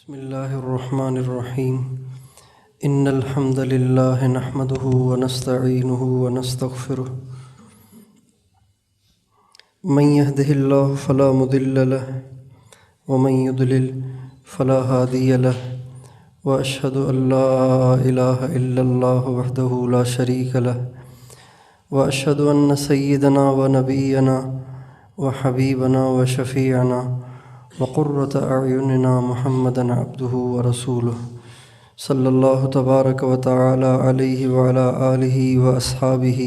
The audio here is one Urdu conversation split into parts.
بسم الله الرحمن الرحيم إن الحمد لله نحمده ونستعينه ونستغفره من يهده الله فلا مضل له ومن يضلل فلا هادي له وأشهد أن لا إله إلا الله وحده لا شريك له وأشهد أن سيدنا ونبينا وحبيبنا وشفيعنا وقرة أعيننا محمدا عبده ورسوله صلى الله تبارك وتعالى عليه وعلى آله وأصحابه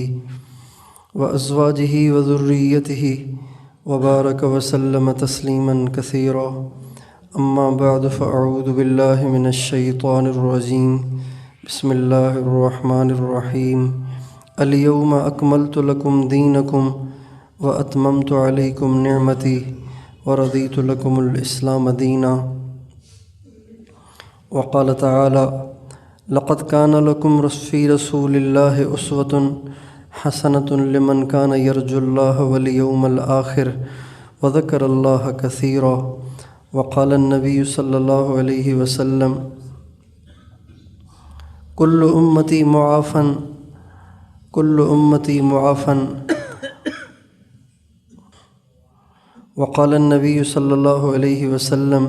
وأزواجه وذريته وبارك وسلم تسليما كثيرا. أما بعد فأعوذ بالله من الشيطان الرجيم. بسم الله الرحمن الرحيم. اليوم أكملت لكم دينكم وأتممت عليكم نعمتي ورضيت لكم الإسلام دينا. وقال تعالى: لقد كان لكم في رسول الله أسوة حسنة لمن كان يرجو الله واليوم الآخر وذكر الله كثيرا. وقال النبي صلى الله عليه وسلم: كل أمتي معافى. وقال النبي صلى الله عليه وسلم: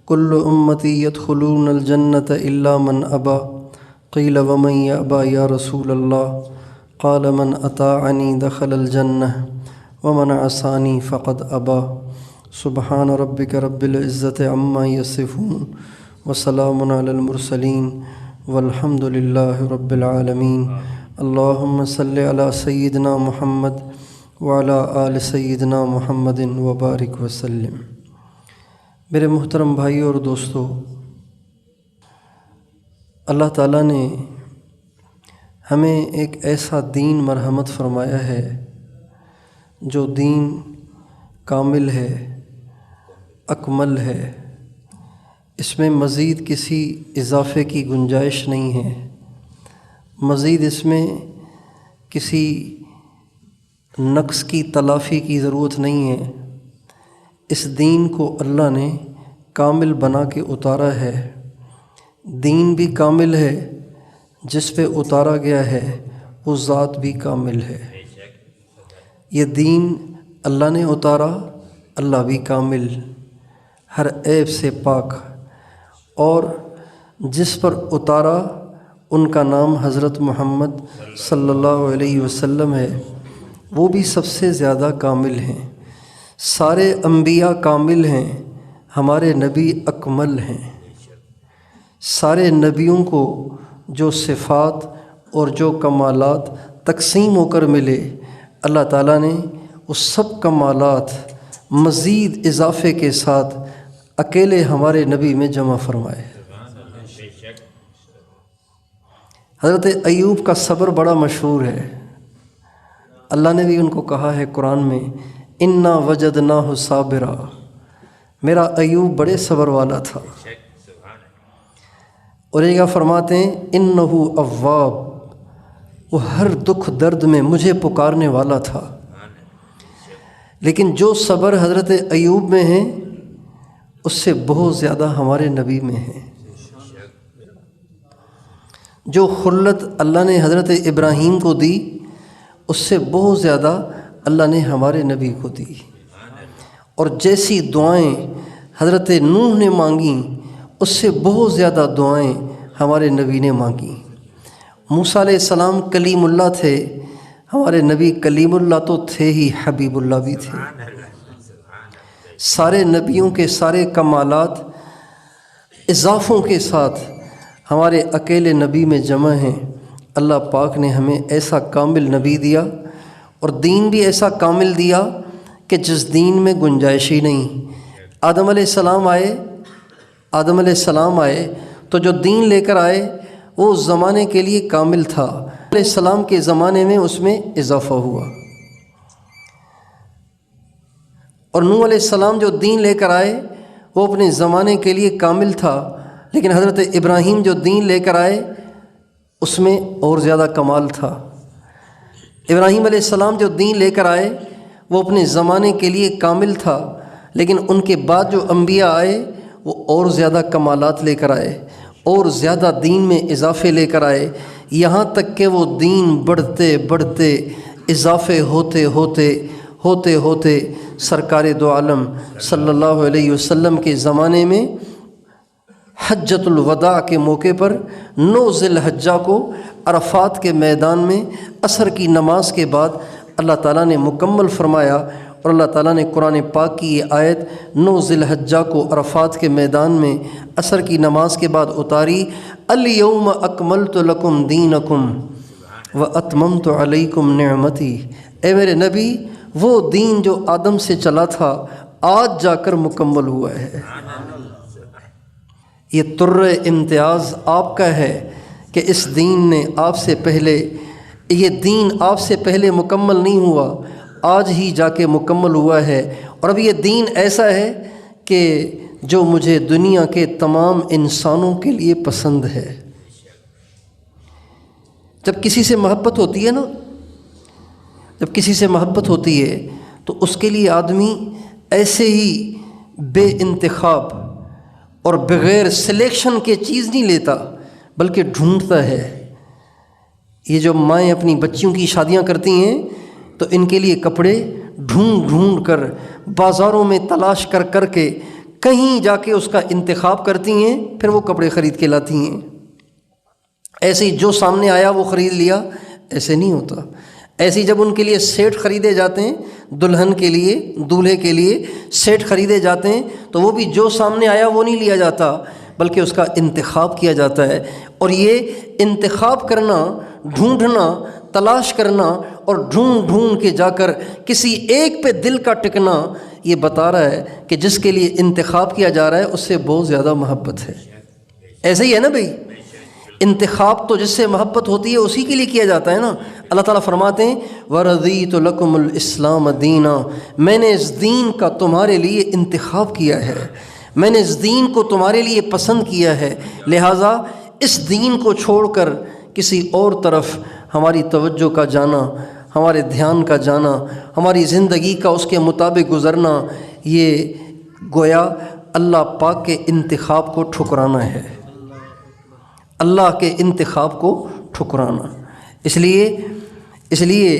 كل أمتي يدخلون الجنة إلا من أبى. قيل: ومن يأبى يا رسول الله؟ قال: من أطاعني دخل الجنة ومن عصاني فقد أبى. سبحان ربك رب العزة عما يصفون وسلام على المرسلين والحمد لله رب العالمين. اللهم صل على سيدنا محمد وعلى آل سیدنا محمد وبارک وسلم. میرے محترم بھائیوں اور دوستو، اللہ تعالیٰ نے ہمیں ایک ایسا دین مرحمت فرمایا ہے جو دین کامل ہے، اکمل ہے. اس میں مزید کسی اضافے کی گنجائش نہیں ہے، مزید اس میں کسی نقص کی تلافی کی ضرورت نہیں ہے. اس دین کو اللہ نے کامل بنا کے اتارا ہے. دین بھی کامل ہے، جس پہ اتارا گیا ہے وہ ذات بھی کامل ہے. یہ دین اللہ نے اتارا، اللہ بھی کامل، ہر عیب سے پاک، اور جس پر اتارا ان کا نام حضرت محمد صلی اللہ علیہ وسلم ہے، وہ بھی سب سے زیادہ کامل ہیں. سارے انبیاء کامل ہیں، ہمارے نبی اکمل ہیں. سارے نبیوں کو جو صفات اور جو کمالات تقسیم ہو کر ملے، اللہ تعالیٰ نے وہ سب کمالات مزید اضافے کے ساتھ اکیلے ہمارے نبی میں جمع فرمائے. حضرت ایوب کا صبر بڑا مشہور ہے. اللہ نے بھی ان کو کہا ہے قرآن میں: انا وجدناہ صابرا. میرا ایوب بڑے صبر والا تھا. اور یہ فرماتے ہیں: انہ اواب. وہ ہر دکھ درد میں مجھے پکارنے والا تھا. لیکن جو صبر حضرت ایوب میں ہے اس سے بہت زیادہ ہمارے نبی میں ہے. جو خلت اللہ نے حضرت ابراہیم کو دی، اس سے بہت زیادہ اللہ نے ہمارے نبی کو دی. اور جیسی دعائیں حضرت نوح نے مانگیں، اس سے بہت زیادہ دعائیں ہمارے نبی نے مانگیں. موسیٰ علیہ السلام کلیم اللہ تھے، ہمارے نبی کلیم اللہ تو تھے ہی، حبیب اللہ بھی تھے. سارے نبیوں کے سارے کمالات اضافوں کے ساتھ ہمارے اکیلے نبی میں جمع ہیں. اللہ پاک نے ہمیں ایسا کامل نبی دیا اور دین بھی ایسا کامل دیا کہ جس دین میں گنجائش ہی نہیں. آدم علیہ السلام آئے تو جو دین لے کر آئے وہ اس زمانے کے لیے کامل تھا. علیہ السلام کے زمانے میں اس میں اضافہ ہوا. اور نوح علیہ السلام جو دین لے کر آئے وہ اپنے زمانے کے لیے کامل تھا، لیکن حضرت ابراہیم جو دین لے کر آئے اس میں اور زیادہ کمال تھا. ابراہیم علیہ السلام جو دین لے کر آئے وہ اپنے زمانے کے لیے کامل تھا، لیکن ان کے بعد جو انبیاء آئے وہ اور زیادہ کمالات لے کر آئے، اور زیادہ دین میں اضافے لے کر آئے، یہاں تک کہ وہ دین بڑھتے بڑھتے اضافے ہوتے ہوتے ہوتے ہوتے سرکار دو عالم صلی اللہ علیہ وسلم کے زمانے میں حجۃ الوداع کے موقع پر 9 ذی الحجہ کو عرفات کے میدان میں عصر کی نماز کے بعد اللہ تعالیٰ نے مکمل فرمایا، اور اللہ تعالیٰ نے قرآن پاک کی یہ آیت 9 ذی الحجہ کو عرفات کے میدان میں عصر کی نماز کے بعد اتاری، الیوم اکملت لکم دینکم واتممت علیکم نعمتی۔ اے میرے نبی، وہ دین جو آدم سے چلا تھا آج جا کر مکمل ہوا ہے۔ یہ طر امتیاز آپ کا ہے کہ اس دین نے آپ سے پہلے، یہ دین آپ سے پہلے مکمل نہیں ہوا، آج ہی جا کے مکمل ہوا ہے، اور اب یہ دین ایسا ہے کہ جو مجھے دنیا کے تمام انسانوں کے لیے پسند ہے۔ جب کسی سے محبت ہوتی ہے نا، جب کسی سے محبت ہوتی ہے تو اس کے لیے آدمی ایسے ہی بے انتخاب اور بغیر سلیکشن کے چیز نہیں لیتا، بلکہ ڈھونڈتا ہے۔ یہ جو مائیں اپنی بچیوں کی شادیاں کرتی ہیں تو ان کے لیے کپڑے ڈھونڈ ڈھونڈ کر، بازاروں میں تلاش کر کر کے کہیں جا کے اس کا انتخاب کرتی ہیں، پھر وہ کپڑے خرید کے لاتی ہیں۔ ایسے ہی جو سامنے آیا وہ خرید لیا، ایسے نہیں ہوتا۔ ایسے ہی جب ان کے لیے سیٹ خریدے جاتے ہیں، دلہن کے لیے، دولہے کے لیے سیٹ خریدے جاتے ہیں، تو وہ بھی جو سامنے آیا وہ نہیں لیا جاتا، بلکہ اس کا انتخاب کیا جاتا ہے۔ اور یہ انتخاب کرنا، ڈھونڈنا، تلاش کرنا اور ڈھونڈ ڈھونڈ کے جا کر کسی ایک پہ دل کا ٹکنا، یہ بتا رہا ہے کہ جس کے لیے انتخاب کیا جا رہا ہے اس سے بہت زیادہ محبت ہے۔ ایسے ہی ہے نا بھائی، انتخاب تو جس سے محبت ہوتی ہے اسی کے لیے کیا جاتا ہے نا۔ اللہ تعالیٰ فرماتے ہیں وَرَضِيتُ لَكُمُ الْإِسْلَامَ دِينًا، میں نے اس دین کا تمہارے لیے انتخاب کیا ہے، میں نے اس دین کو تمہارے لیے پسند کیا ہے، لہٰذا اس دین کو چھوڑ کر کسی اور طرف ہماری توجہ کا جانا، ہمارے دھیان کا جانا، ہماری زندگی کا اس کے مطابق گزرنا، یہ گویا اللہ پاک کے انتخاب کو ٹھکرانا ہے، اللہ کے انتخاب کو ٹھکرانا۔ اس لیے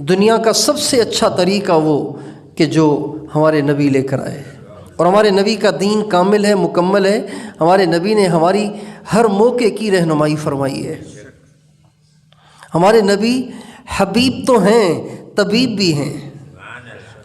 دنیا کا سب سے اچھا طریقہ وہ کہ جو ہمارے نبی لے کر آئے، اور ہمارے نبی کا دین کامل ہے، مکمل ہے۔ ہمارے نبی نے ہماری ہر موقع کی رہنمائی فرمائی ہے۔ ہمارے نبی حبیب تو ہیں، طبیب بھی ہیں۔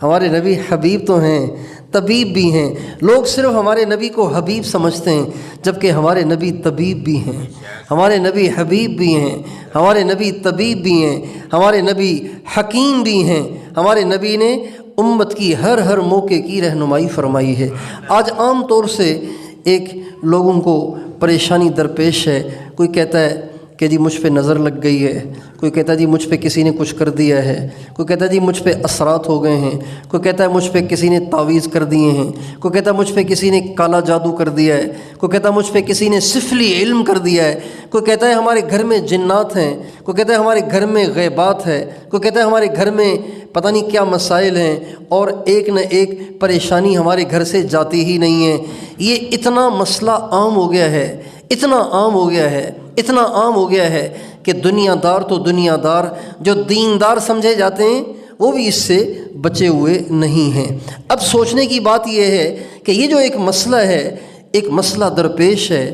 ہمارے نبی حبیب تو ہیں، طبیب بھی ہیں۔ لوگ صرف ہمارے نبی کو حبیب سمجھتے ہیں، جبکہ ہمارے نبی طبیب بھی ہیں۔ ہمارے نبی حبیب بھی ہیں، ہمارے نبی طبیب بھی ہیں، ہمارے نبی حکیم بھی ہیں۔ ہمارے نبی نے امت کی ہر موقع کی رہنمائی فرمائی ہے۔ آج عام طور سے ایک لوگوں کو پریشانی درپیش ہے، کوئی کہتا ہے کہ جی مجھ پہ نظر لگ گئی ہے، کوئی کہتا ہے جی مجھ پہ کسی نے کچھ کر دیا ہے، کوئی کہتا ہے جی مجھ پہ اثرات ہو گئے ہیں، کوئی کہتا ہے مجھ پہ کسی نے تعویذ کر دیے ہیں، کوئی کہتا ہے مجھ پہ کسی نے کالا جادو کر دیا ہے، کوئی کہتا ہے مجھ پہ کسی نے سفلی علم کر دیا ہے، کوئی کہتا ہے ہمارے گھر میں جنات ہیں، کوئی کہتا ہے ہمارے گھر میں غیبات ہے، کوئی کہتا ہے ہمارے گھر میں پتہ نہیں کیا مسائل ہیں، اور ایک نہ ایک پریشانی ہمارے گھر سے جاتی ہی نہیں ہے۔ یہ اتنا مسئلہ عام ہو گیا ہے، اتنا عام ہو گیا ہے، اتنا عام ہو گیا ہے کہ دنیا دار تو دنیا دار، جو دیندار سمجھے جاتے ہیں وہ بھی اس سے بچے ہوئے نہیں ہیں۔ اب سوچنے کی بات یہ ہے کہ یہ جو ایک مسئلہ ہے، ایک مسئلہ درپیش ہے،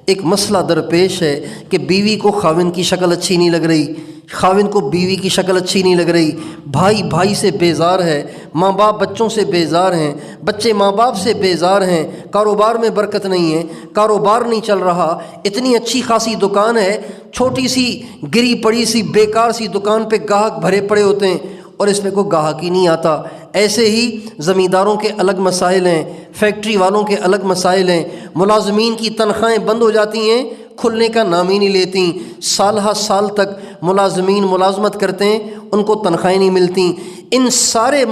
ایک مسئلہ درپیش ہے کہ بیوی کو خاوند کی شکل اچھی نہیں لگ رہی، خاوند کو بیوی کی شکل اچھی نہیں لگ رہی، بھائی بھائی سے بیزار ہے، ماں باپ بچوں سے بیزار ہیں، بچے ماں باپ سے بیزار ہیں، کاروبار میں برکت نہیں ہے، کاروبار نہیں چل رہا، اتنی اچھی خاصی دکان ہے، چھوٹی سی گری پڑی سی بیکار سی دکان پہ گاہک بھرے پڑے ہوتے ہیں اور اس میں کوئی گاہک ہی نہیں آتا۔ ایسے ہی زمینداروں کے الگ مسائل ہیں، فیکٹری والوں کے الگ مسائل ہیں، ملازمین کی تنخواہیں بند ہو جاتی ہیں، کھلنے کا نام ہی نہیں لیتی، سال ہا سال تک ملازمین ملازمت کرتے ہیں، ان کو تنخواہیں نہیں ملتی۔ ان سارے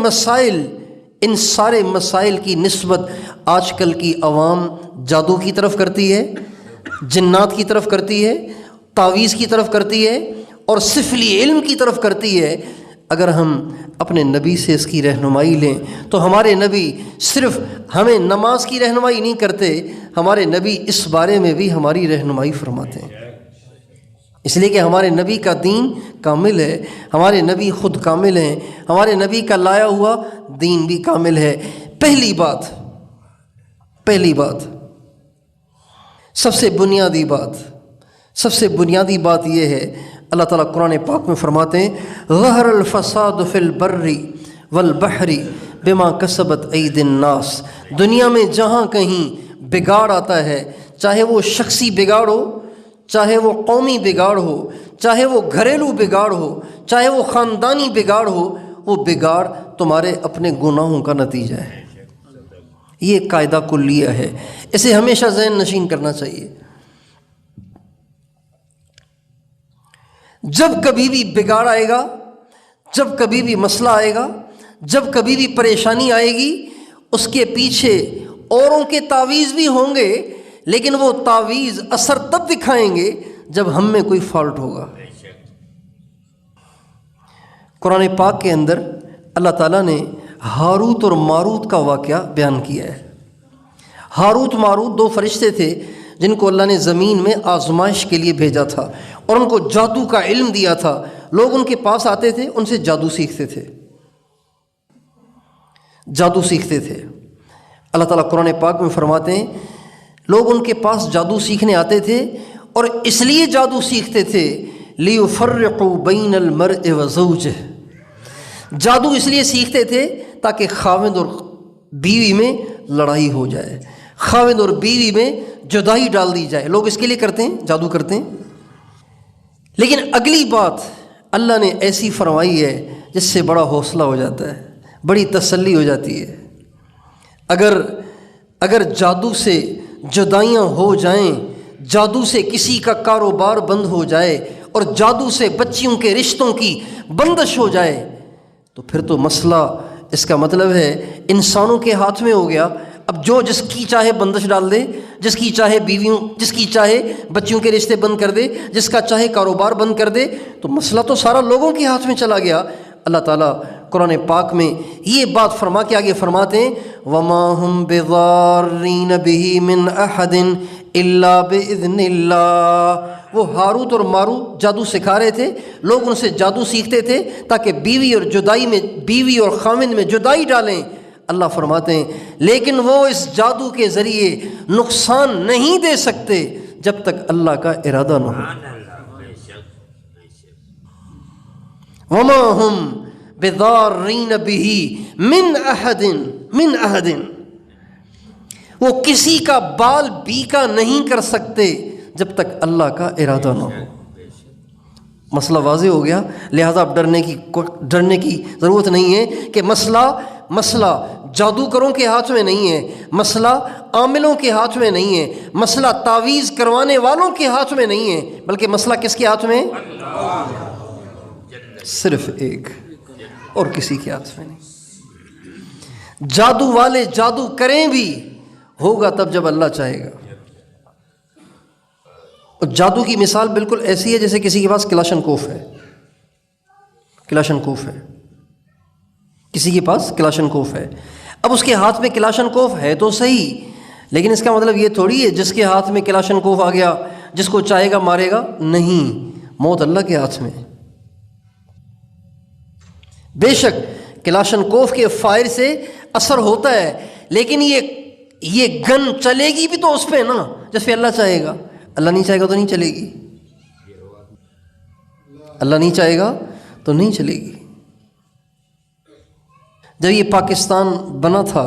مسائل کی نسبت آج کل کی عوام جادو کی طرف کرتی ہے، جنات کی طرف کرتی ہے، تعویذ کی طرف کرتی ہے اور سفلی علم کی طرف کرتی ہے۔ اگر ہم اپنے نبی سے اس کی رہنمائی لیں تو ہمارے نبی صرف ہمیں نماز کی رہنمائی نہیں کرتے، ہمارے نبی اس بارے میں بھی ہماری رہنمائی فرماتے ہیں، اس لیے کہ ہمارے نبی کا دین کامل ہے، ہمارے نبی خود کامل ہیں، ہمارے نبی کا لایا ہوا دین بھی کامل ہے۔ پہلی بات سب سے بنیادی بات یہ ہے، اللہ تعالیٰ قرآن پاک میں فرماتے ہیں ظہر الفساد فی البر والبحر بما کسبت ایدی الناس، دنیا میں جہاں کہیں بگاڑ آتا ہے، چاہے وہ شخصی بگاڑ ہو، چاہے وہ قومی بگاڑ ہو، چاہے وہ گھریلو بگاڑ ہو، چاہے وہ خاندانی بگاڑ ہو، وہ بگاڑ تمہارے اپنے گناہوں کا نتیجہ ہے۔ یہ قاعدہ کلیہ ہے، اسے ہمیشہ ذہن نشین کرنا چاہیے۔ جب کبھی بھی بگاڑ آئے گا، جب کبھی بھی مسئلہ آئے گا، جب کبھی بھی پریشانی آئے گی، اس کے پیچھے اوروں کے تعویذ بھی ہوں گے، لیکن وہ تعویذ اثر تب دکھائیں گے جب ہم میں کوئی فالٹ ہوگا۔ قرآن پاک کے اندر اللہ تعالیٰ نے ہاروت اور ماروت کا واقعہ بیان کیا ہے۔ ہاروت ماروت دو فرشتے تھے جن کو اللہ نے زمین میں آزمائش کے لیے بھیجا تھا اور ان کو جادو کا علم دیا تھا۔ لوگ ان کے پاس آتے تھے، ان سے جادو سیکھتے تھے۔ اللہ تعالیٰ قرآن پاک میں فرماتے ہیں لوگ ان کے پاس جادو سیکھنے آتے تھے اور اس لیے جادو سیکھتے تھے لیفرقوا بین المرء وزوجہ، جادو اس لیے سیکھتے تھے تاکہ خاوند اور بیوی میں لڑائی ہو جائے، خاوند اور بیوی میں جدائی ڈال دی جائے۔ لوگ اس کے لیے کرتے ہیں، جادو کرتے ہیں۔ لیکن اگلی بات اللہ نے ایسی فرمائی ہے جس سے بڑا حوصلہ ہو جاتا ہے، بڑی تسلی ہو جاتی ہے۔ اگر جادو سے جدائیاں ہو جائیں، جادو سے کسی کا کاروبار بند ہو جائے اور جادو سے بچیوں کے رشتوں کی بندش ہو جائے تو پھر تو مسئلہ، اس کا مطلب ہے انسانوں کے ہاتھ میں ہو گیا۔ اب جو جس کی چاہے بندش ڈال دے، جس کی چاہے بچیوں کے رشتے بند کر دے، جس کا چاہے کاروبار بند کر دے، تو مسئلہ تو سارا لوگوں کے ہاتھ میں چلا گیا۔ اللہ تعالیٰ قرآن پاک میں یہ بات فرما کے آگے فرماتے ہیں وَمَا هُمْ بِضَارِّينَ بِهِ مِنْ أَحَدٍ إِلَّا بِإِذْنِ اللَّهِ۔ وہ ہاروت اور ماروت جادو سکھا رہے تھے، لوگ ان سے جادو سیکھتے تھے تاکہ بیوی اور خاوند میں جدائی ڈالیں۔ اللہ فرماتے ہیں لیکن وہ اس جادو کے ذریعے نقصان نہیں دے سکتے جب تک اللہ کا ارادہ نہ ہو۔ وَمَا هُمْ بِضَارِّينَ بِهِ مِنْ أَحَدٍ، وہ کسی کا بال بیکا نہیں کر سکتے جب تک اللہ کا ارادہ نہ ہو۔ مسئلہ واضح ہو گیا، لہذا اب ڈرنے کی ضرورت نہیں ہے کہ مسئلہ جادوگروں کے ہاتھ میں نہیں ہے، مسئلہ عاملوں کے ہاتھ میں نہیں ہے، مسئلہ تعویذ کروانے والوں کے ہاتھ میں نہیں ہے، بلکہ مسئلہ کس کے ہاتھ میں ہے؟ صرف ایک، اور کسی کے ہاتھ میں نہیں۔ جادو والے جادو کریں بھی، ہوگا تب جب اللہ چاہے گا۔ اور جادو کی مثال بالکل ایسی ہے جیسے کسی کے پاس کلاشنکوف ہے، کسی کے پاس کلاشنکوف ہے۔ اب اس کے ہاتھ میں کلاشنکوف ہے تو صحیح، لیکن اس کا مطلب یہ تھوڑی ہے جس کے ہاتھ میں کلاشنکوف آ گیا جس کو چاہے گا مارے گا، نہیں، موت اللہ کے ہاتھ میں۔ بے شک کلاشنکوف کے فائر سے اثر ہوتا ہے، لیکن یہ گن چلے گی بھی تو اس پہ نا جس پہ اللہ چاہے گا۔ اللہ نہیں چاہے گا تو نہیں چلے گی، اللہ نہیں چاہے گا تو نہیں چلے گی۔ جب یہ پاکستان بنا تھا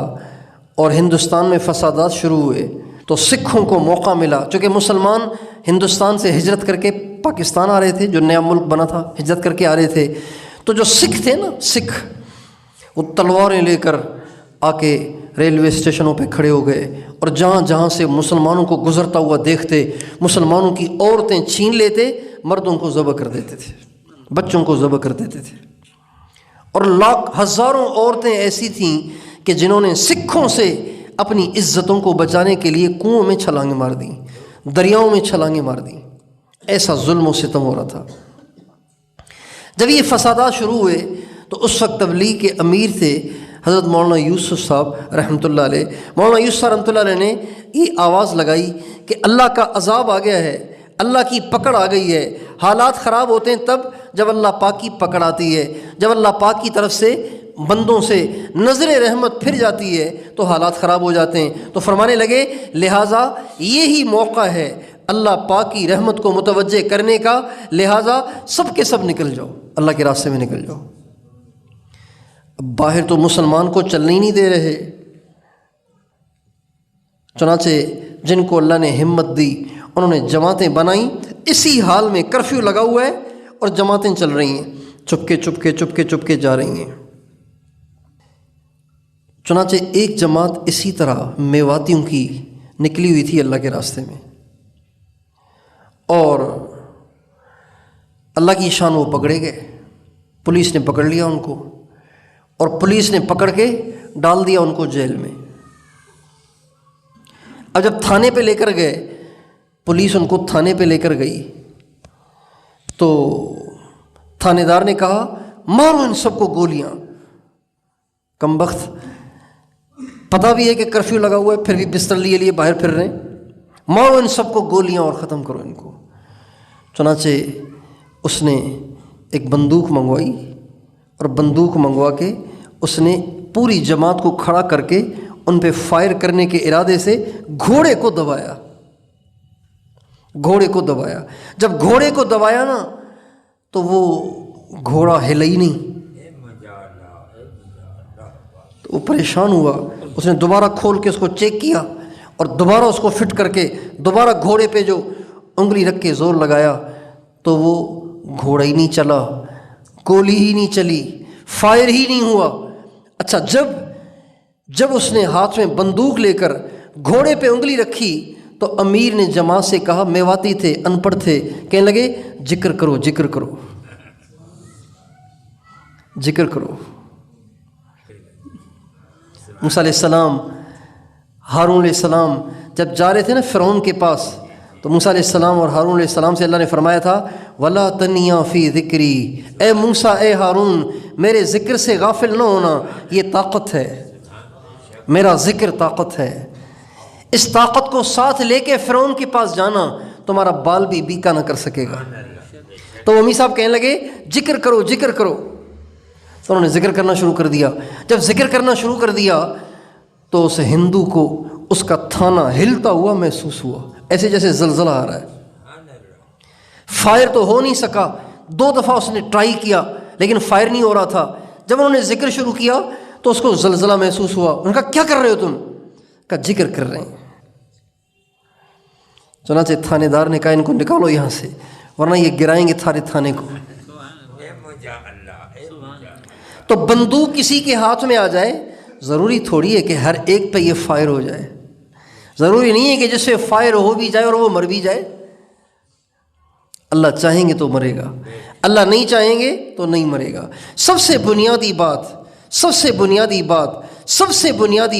اور ہندوستان میں فسادات شروع ہوئے تو سکھوں کو موقع ملا، چونکہ مسلمان ہندوستان سے ہجرت کر کے پاکستان آ رہے تھے، جو نیا ملک بنا تھا ہجرت کر کے آ رہے تھے، تو جو سکھ تھے نا، سکھ، وہ تلواریں لے کر آ کے ریلوے اسٹیشنوں پہ کھڑے ہو گئے اور جہاں جہاں سے مسلمانوں کو گزرتا ہوا دیکھتے، مسلمانوں کی عورتیں چھین لیتے، مردوں کو ذبح کر دیتے تھے، بچوں کو ذبح کر دیتے تھے۔ اور ہزاروں عورتیں ایسی تھیں کہ جنہوں نے سکھوں سے اپنی عزتوں کو بچانے کے لیے کنووں میں چھلانگیں مار دیں، دریاؤں میں چھلانگیں مار دیں۔ ایسا ظلم و ستم ہو رہا تھا۔ جب یہ فسادات شروع ہوئے تو اس وقت تبلیغ کے امیر تھے حضرت مولانا یوسف صاحب رحمۃ اللہ علیہ۔ مولانا یوسف صاحب رحمۃ اللہ علیہ نے یہ آواز لگائی کہ اللہ کا عذاب آ گیا ہے، اللہ کی پکڑ آ گئی ہے۔ حالات خراب ہوتے ہیں تب جب اللہ پاک کی پکڑ آتی ہے، جب اللہ پاک کی طرف سے بندوں سے نظر رحمت پھر جاتی ہے تو حالات خراب ہو جاتے ہیں۔ تو فرمانے لگے لہٰذا یہی موقع ہے اللہ پاک کی رحمت کو متوجہ کرنے کا، لہٰذا سب کے سب نکل جاؤ، اللہ کے راستے میں نکل جاؤ۔ باہر تو مسلمان کو چلنے ہی نہیں دے رہے، چنانچہ جن کو اللہ نے ہمت دی انہوں نے جماعتیں بنائیں، اسی حال میں کرفیو لگا ہوا ہے اور جماعتیں چل رہی ہیں، چپ کے جا رہی ہیں۔ چنانچہ ایک جماعت اسی طرح میواتیوں کی نکلی ہوئی تھی اللہ کے راستے میں، اور اللہ کی شان وہ پکڑے گئے، پولیس نے پکڑ لیا ان کو، اور پولیس نے پکڑ کے ڈال دیا ان کو جیل میں۔ اب جب تھانے پہ لے کر گئے، پولیس ان کو تھانے پہ لے کر گئی تو تھانے دار نے کہا مارو ان سب کو گولیاں۔ کمبخت پتہ بھی ہے کہ کرفیو لگا ہوا ہے، پھر بھی بستر لیے باہر پھر رہے ہیں، مارو ان سب کو گولیاں اور ختم کرو ان کو۔ چنانچہ اس نے ایک بندوق منگوائی، اور بندوق منگوا کے اس نے پوری جماعت کو کھڑا کر کے ان پہ فائر کرنے کے ارادے سے گھوڑے کو دبایا۔ جب گھوڑے کو دبایا نا تو وہ گھوڑا ہلا ہی نہیں، تو وہ پریشان ہوا۔ اس نے دوبارہ کھول کے اس کو چیک کیا اور دوبارہ اس کو فٹ کر کے دوبارہ گھوڑے پہ جو انگلی رکھ کے زور لگایا تو وہ گھوڑا ہی نہیں چلا، گولی ہی نہیں چلی، فائر ہی نہیں ہوا۔ اچھا، جب اس نے ہاتھ میں بندوق لے کر گھوڑے پہ انگلی رکھی تو امیر نے جماعت سے کہا، میواتی تھے، ان پڑھ تھے، کہنے لگے ذکر کرو موسیٰ علیہ السلام، ہارون علیہ السلام جب جا رہے تھے نا فرعون کے پاس، تو موسیٰ علیہ السلام اور ہارون علیہ السلام سے اللہ نے فرمایا تھا وَلَا تَنِيَا فِي ذِكْرِي، اے موسیٰ، اے ہارون، میرے ذکر سے غافل نہ ہونا، یہ طاقت ہے، میرا ذکر طاقت ہے۔ اس طاقت کو ساتھ لے کے فرعون کے پاس جانا، تمہارا بال بھی بیکا نہ کر سکے گا۔ تو امی صاحب کہنے لگے ذکر کرو تو انہوں نے ذکر کرنا شروع کر دیا۔ جب ذکر کرنا شروع کر دیا تو اس ہندو کو اس کا تھانہ ہلتا ہوا محسوس ہوا، ایسے جیسے زلزلہ آ رہا ہے۔ فائر تو ہو نہیں سکا، 2 دفعہ اس نے ٹرائی کیا لیکن فائر نہیں ہو رہا تھا۔ جب انہوں نے ذکر شروع کیا تو اس کو زلزلہ محسوس ہوا۔ انہوں نے کہا کیا کر رہے ہو تم؟ کہا ذکر کر رہے ہیں۔ چنانچہ تھانے دار نے کہا ان کو نکالو یہاں سے، ورنہ یہ گرائیں گے سارے تھانے کو۔ تو بندوق کسی کے ہاتھ میں آ جائے، ضروری تھوڑی ہے کہ ہر ایک پہ یہ فائر ہو جائے، ضروری نہیں ہے کہ جس سے فائر ہو بھی جائے اور وہ مر بھی جائے۔ اللہ چاہیں گے تو مرے گا، اللہ نہیں چاہیں گے تو نہیں مرے گا۔ سب سے بنیادی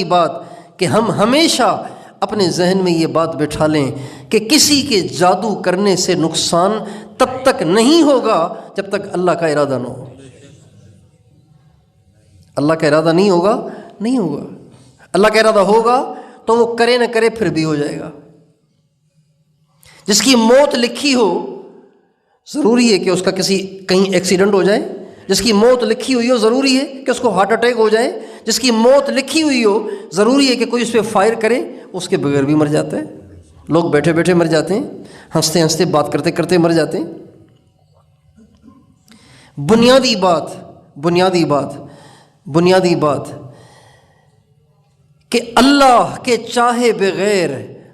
بات کہ ہم ہمیشہ اپنے ذہن میں یہ بات بٹھا لیں کہ کسی کے جادو کرنے سے نقصان تب تک نہیں ہوگا جب تک اللہ کا ارادہ نہ ہو۔ اللہ کا ارادہ نہیں ہوگا۔ اللہ کا ارادہ ہوگا تو وہ کرے نہ کرے پھر بھی ہو جائے گا۔ جس کی موت لکھی ہو، ضروری ہے کہ اس کا کہیں ایکسیڈنٹ ہو جائے۔ جس کی موت لکھی ہوئی ہو، ضروری ہے کہ اس کو ہارٹ اٹیک ہو جائے۔ جس کی موت لکھی ہوئی ہو، ضروری ہے کہ کوئی اس پہ فائر کرے، اس کے بغیر بھی مر جاتا ہے۔ لوگ بیٹھے بیٹھے مر جاتے ہیں، ہنستے ہنستے بات کرتے کرتے مر جاتے ہیں۔ بنیادی بات کہ اللہ کے چاہے بغیر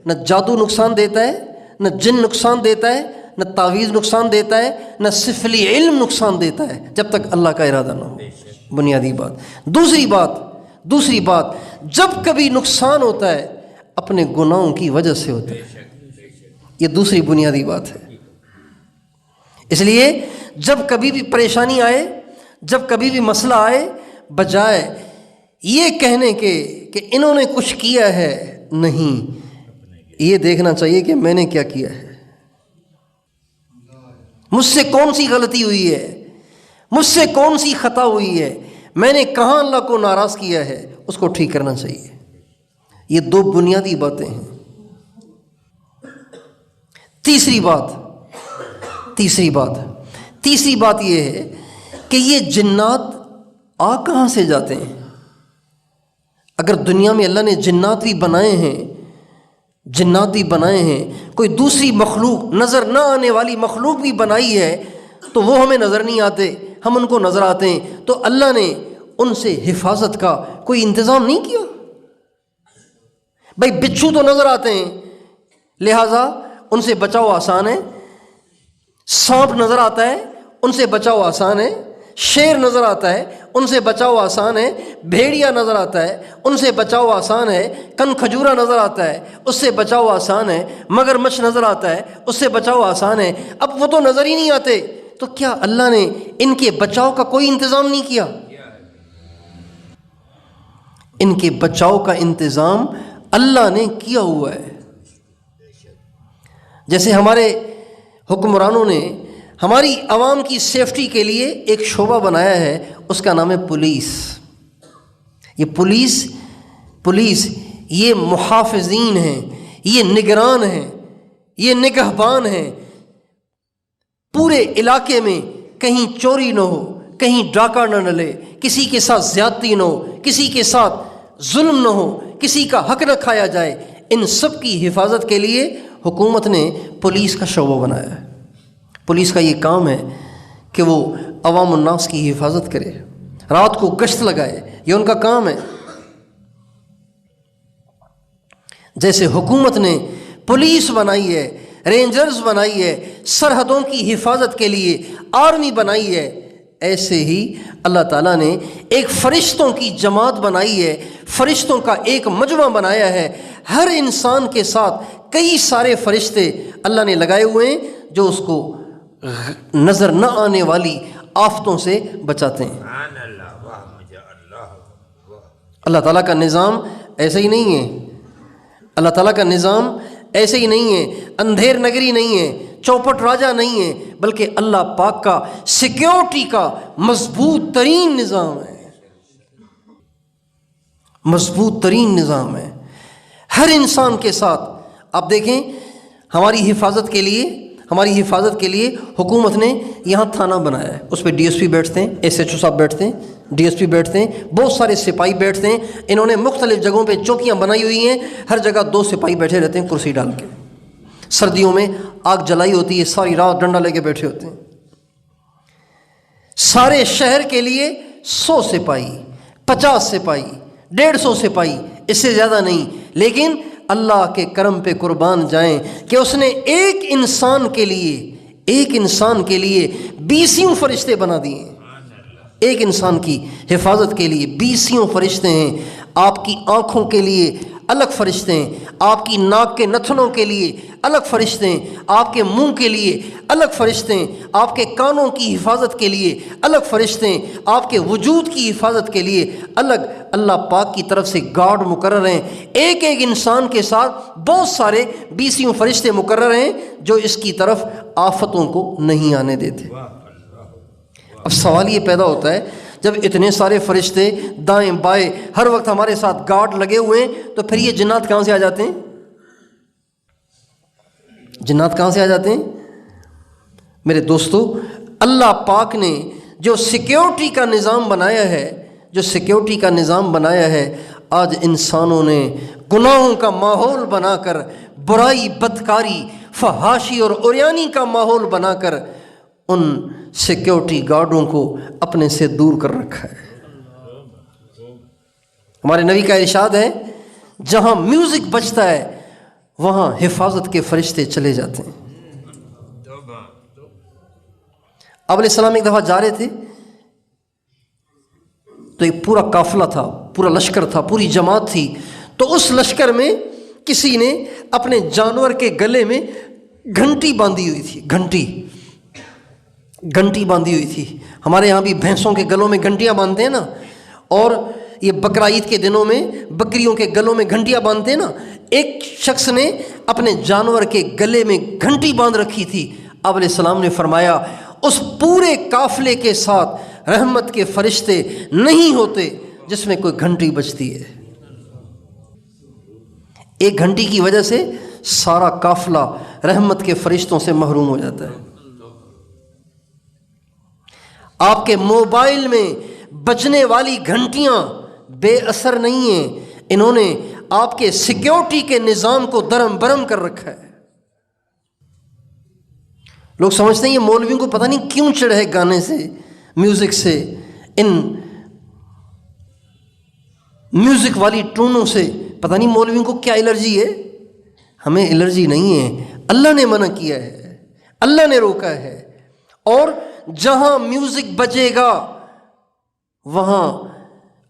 نہ جادو نقصان دیتا ہے، نہ جن نقصان دیتا ہے، نہ تعویذ نقصان دیتا ہے، نہ سفلی علم نقصان دیتا ہے جب تک اللہ کا ارادہ نہ ہو۔ بنیادی بات۔ دوسری بات جب کبھی نقصان ہوتا ہے اپنے گناہوں کی وجہ سے ہوتا ہے، یہ دوسری بنیادی بات ہے۔ اس لیے جب کبھی بھی پریشانی آئے، جب کبھی بھی مسئلہ آئے، بجائے یہ کہنے کے کہ انہوں نے کچھ کیا ہے، نہیں، یہ دیکھنا چاہیے کہ میں نے کیا کیا ہے، مجھ سے کون سی غلطی ہوئی ہے، مجھ سے کون سی خطا ہوئی ہے، میں نے کہاں اللہ کو ناراض کیا ہے، اس کو ٹھیک کرنا چاہیے۔ یہ دو بنیادی باتیں ہیں۔ تیسری بات یہ ہے کہ یہ جنات آ کہاں سے جاتے ہیں؟ اگر دنیا میں اللہ نے جنات بھی بنائے ہیں، کوئی دوسری مخلوق، نظر نہ آنے والی مخلوق بھی بنائی ہے، تو وہ ہمیں نظر نہیں آتے، ہم ان کو نظر آتے ہیں، تو اللہ نے ان سے حفاظت کا کوئی انتظام نہیں کیا؟ بھائی بچھو تو نظر آتے ہیں، لہٰذا ان سے بچاؤ آسان ہے، سانپ نظر آتا ہے، ان سے بچاؤ آسان ہے، شیر نظر آتا ہے، ان سے بچاؤ آسان ہے، بھیڑیا نظر آتا ہے، ان سے بچاؤ آسان ہے، کن کھجورا نظر آتا ہے، اس سے بچاؤ آسان ہے، مگرمچھ نظر آتا ہے، اس سے بچاؤ آسان ہے۔ اب وہ تو نظر ہی نہیں آتے، تو کیا اللہ نے ان کے بچاؤ کا کوئی انتظام نہیں کیا؟ ان کے بچاؤ کا انتظام اللہ نے کیا ہوا ہے۔ جیسے ہمارے حکمرانوں نے ہماری عوام کی سیفٹی کے لیے ایک شعبہ بنایا ہے، اس کا نام ہے پولیس۔ یہ پولیس یہ محافظین ہیں، یہ نگران ہیں، یہ نگہبان ہیں، پورے علاقے میں کہیں چوری نہ ہو، کہیں ڈاکہ نہ ڈلے، کسی کے ساتھ زیادتی نہ ہو، کسی کے ساتھ ظلم نہ ہو، کسی کا حق نہ کھایا جائے۔ ان سب کی حفاظت کے لیے حکومت نے پولیس کا شعبہ بنایا ہے۔ پولیس کا یہ کام ہے کہ وہ عوام الناس کی حفاظت کرے، رات کو گشت لگائے، یہ ان کا کام ہے۔ جیسے حکومت نے پولیس بنائی ہے، رینجرز بنائی ہے، سرحدوں کی حفاظت کے لیے آرمی بنائی ہے، ایسے ہی اللہ تعالیٰ نے ایک فرشتوں کی جماعت بنائی ہے، فرشتوں کا ایک مجمع بنایا ہے۔ ہر انسان کے ساتھ کئی سارے فرشتے اللہ نے لگائے ہوئے ہیں جو اس کو نظر نہ آنے والی آفتوں سے بچاتے ہیں۔ اللہ تعالیٰ کا نظام ایسے ہی نہیں ہے، اللہ تعالیٰ کا نظام ایسے ہی نہیں ہے، اندھیر نگری نہیں ہے، چوپٹ راجہ نہیں ہے، بلکہ اللہ پاک کا سیکیورٹی کا مضبوط ترین نظام ہے، مضبوط ترین نظام ہے۔ ہر انسان کے ساتھ آپ دیکھیں، ہماری حفاظت کے لیے حکومت نے یہاں تھانہ بنایا ہے، اس پہ ڈی ایس پی بیٹھتے ہیں، ایس ایچ او صاحب بیٹھتے ہیں، ڈی ایس پی بیٹھتے ہیں، بہت سارے سپاہی بیٹھتے ہیں۔ انہوں نے مختلف جگہوں پہ چوکیاں بنائی ہوئی ہیں، ہر جگہ 2 سپاہی بیٹھے رہتے ہیں کرسی ڈال کے۔ سردیوں میں آگ جلائی ہوتی ہے، ساری رات ڈنڈا لے کے بیٹھے ہوتے ہیں۔ سارے شہر کے لیے 100 سپاہی، 50 سپاہی، 150 سپاہی، اس سے زیادہ نہیں، لیکن اللہ کے کرم پہ قربان جائیں کہ اس نے ایک انسان کے لیے 20 فرشتے بنا دیے ہیں۔ ایک انسان کی حفاظت کے لیے 20 فرشتے ہیں۔ آپ کی آنکھوں کے لیے الگ فرشتے ہیں، آپ کی ناک کے نتھنوں کے لیے الگ فرشتے ہیں، آپ کے منہ کے لیے الگ فرشتے ہیں، آپ کے کانوں کی حفاظت کے لیے الگ فرشتے ہیں، آپ کے وجود کی حفاظت کے لیے الگ اللہ پاک کی طرف سے گارڈ مقرر ہیں۔ ایک ایک انسان کے ساتھ بہت سارے 20 فرشتے مقرر ہیں جو اس کی طرف آفتوں کو نہیں آنے دیتے۔ اب سوال یہ پیدا ہوتا ہے، جب اتنے سارے فرشتے دائیں بائیں ہر وقت ہمارے ساتھ گارڈ لگے ہوئے ہیں، تو پھر یہ جنات کہاں سے آ جاتے ہیں؟ جنات کہاں سے آ جاتے ہیں؟ میرے دوستو، اللہ پاک نے جو سیکیورٹی کا نظام بنایا ہے، آج انسانوں نے گناہوں کا ماحول بنا کر، برائی، بدکاری، فحاشی اور عریانی کا ماحول بنا کر ان سیکیورٹی گارڈوں کو اپنے سے دور کر رکھا ہے۔ ہمارے نبی کا ارشاد ہے، جہاں میوزک بجتا ہے وہاں حفاظت کے فرشتے چلے جاتے ہیں۔ آپ علیہ السلام ایک دفعہ جا رہے تھے تو ایک پورا قافلہ تھا، پورا لشکر تھا، پوری جماعت تھی، تو اس لشکر میں کسی نے اپنے جانور کے گلے میں گھنٹی باندھی ہوئی تھی، گھنٹی باندھی ہوئی تھی۔ ہمارے یہاں بھی بھینسوں کے گلوں میں گھنٹیاں باندھتے ہیں نا، اور یہ بقرعید کے دنوں میں بکریوں کے گلوں میں گھنٹیاں باندھتے ہیں نا۔ ایک شخص نے اپنے جانور کے گلے میں گھنٹی باندھ رکھی تھی۔ آپ علیہ السلام نے فرمایا، اس پورے قافلے کے ساتھ رحمت کے فرشتے نہیں ہوتے جس میں کوئی گھنٹی بجتی ہے۔ ایک گھنٹی کی وجہ سے سارا قافلہ رحمت کے فرشتوں سے محروم ہو جاتا ہے۔ آپ کے موبائل میں بجنے والی گھنٹیاں بے اثر نہیں ہیں، انہوں نے آپ کے سیکیورٹی کے نظام کو درم برم کر رکھا ہے۔ لوگ سمجھتے ہیں یہ مولویوں کو پتہ نہیں کیوں چڑھ ہے گانے سے، میوزک سے، ان میوزک والی ٹونوں سے، پتہ نہیں مولویوں کو کیا الرجی ہے۔ ہمیں الرجی نہیں ہے، اللہ نے منع کیا ہے، اللہ نے روکا ہے۔ اور جہاں میوزک بجے گا وہاں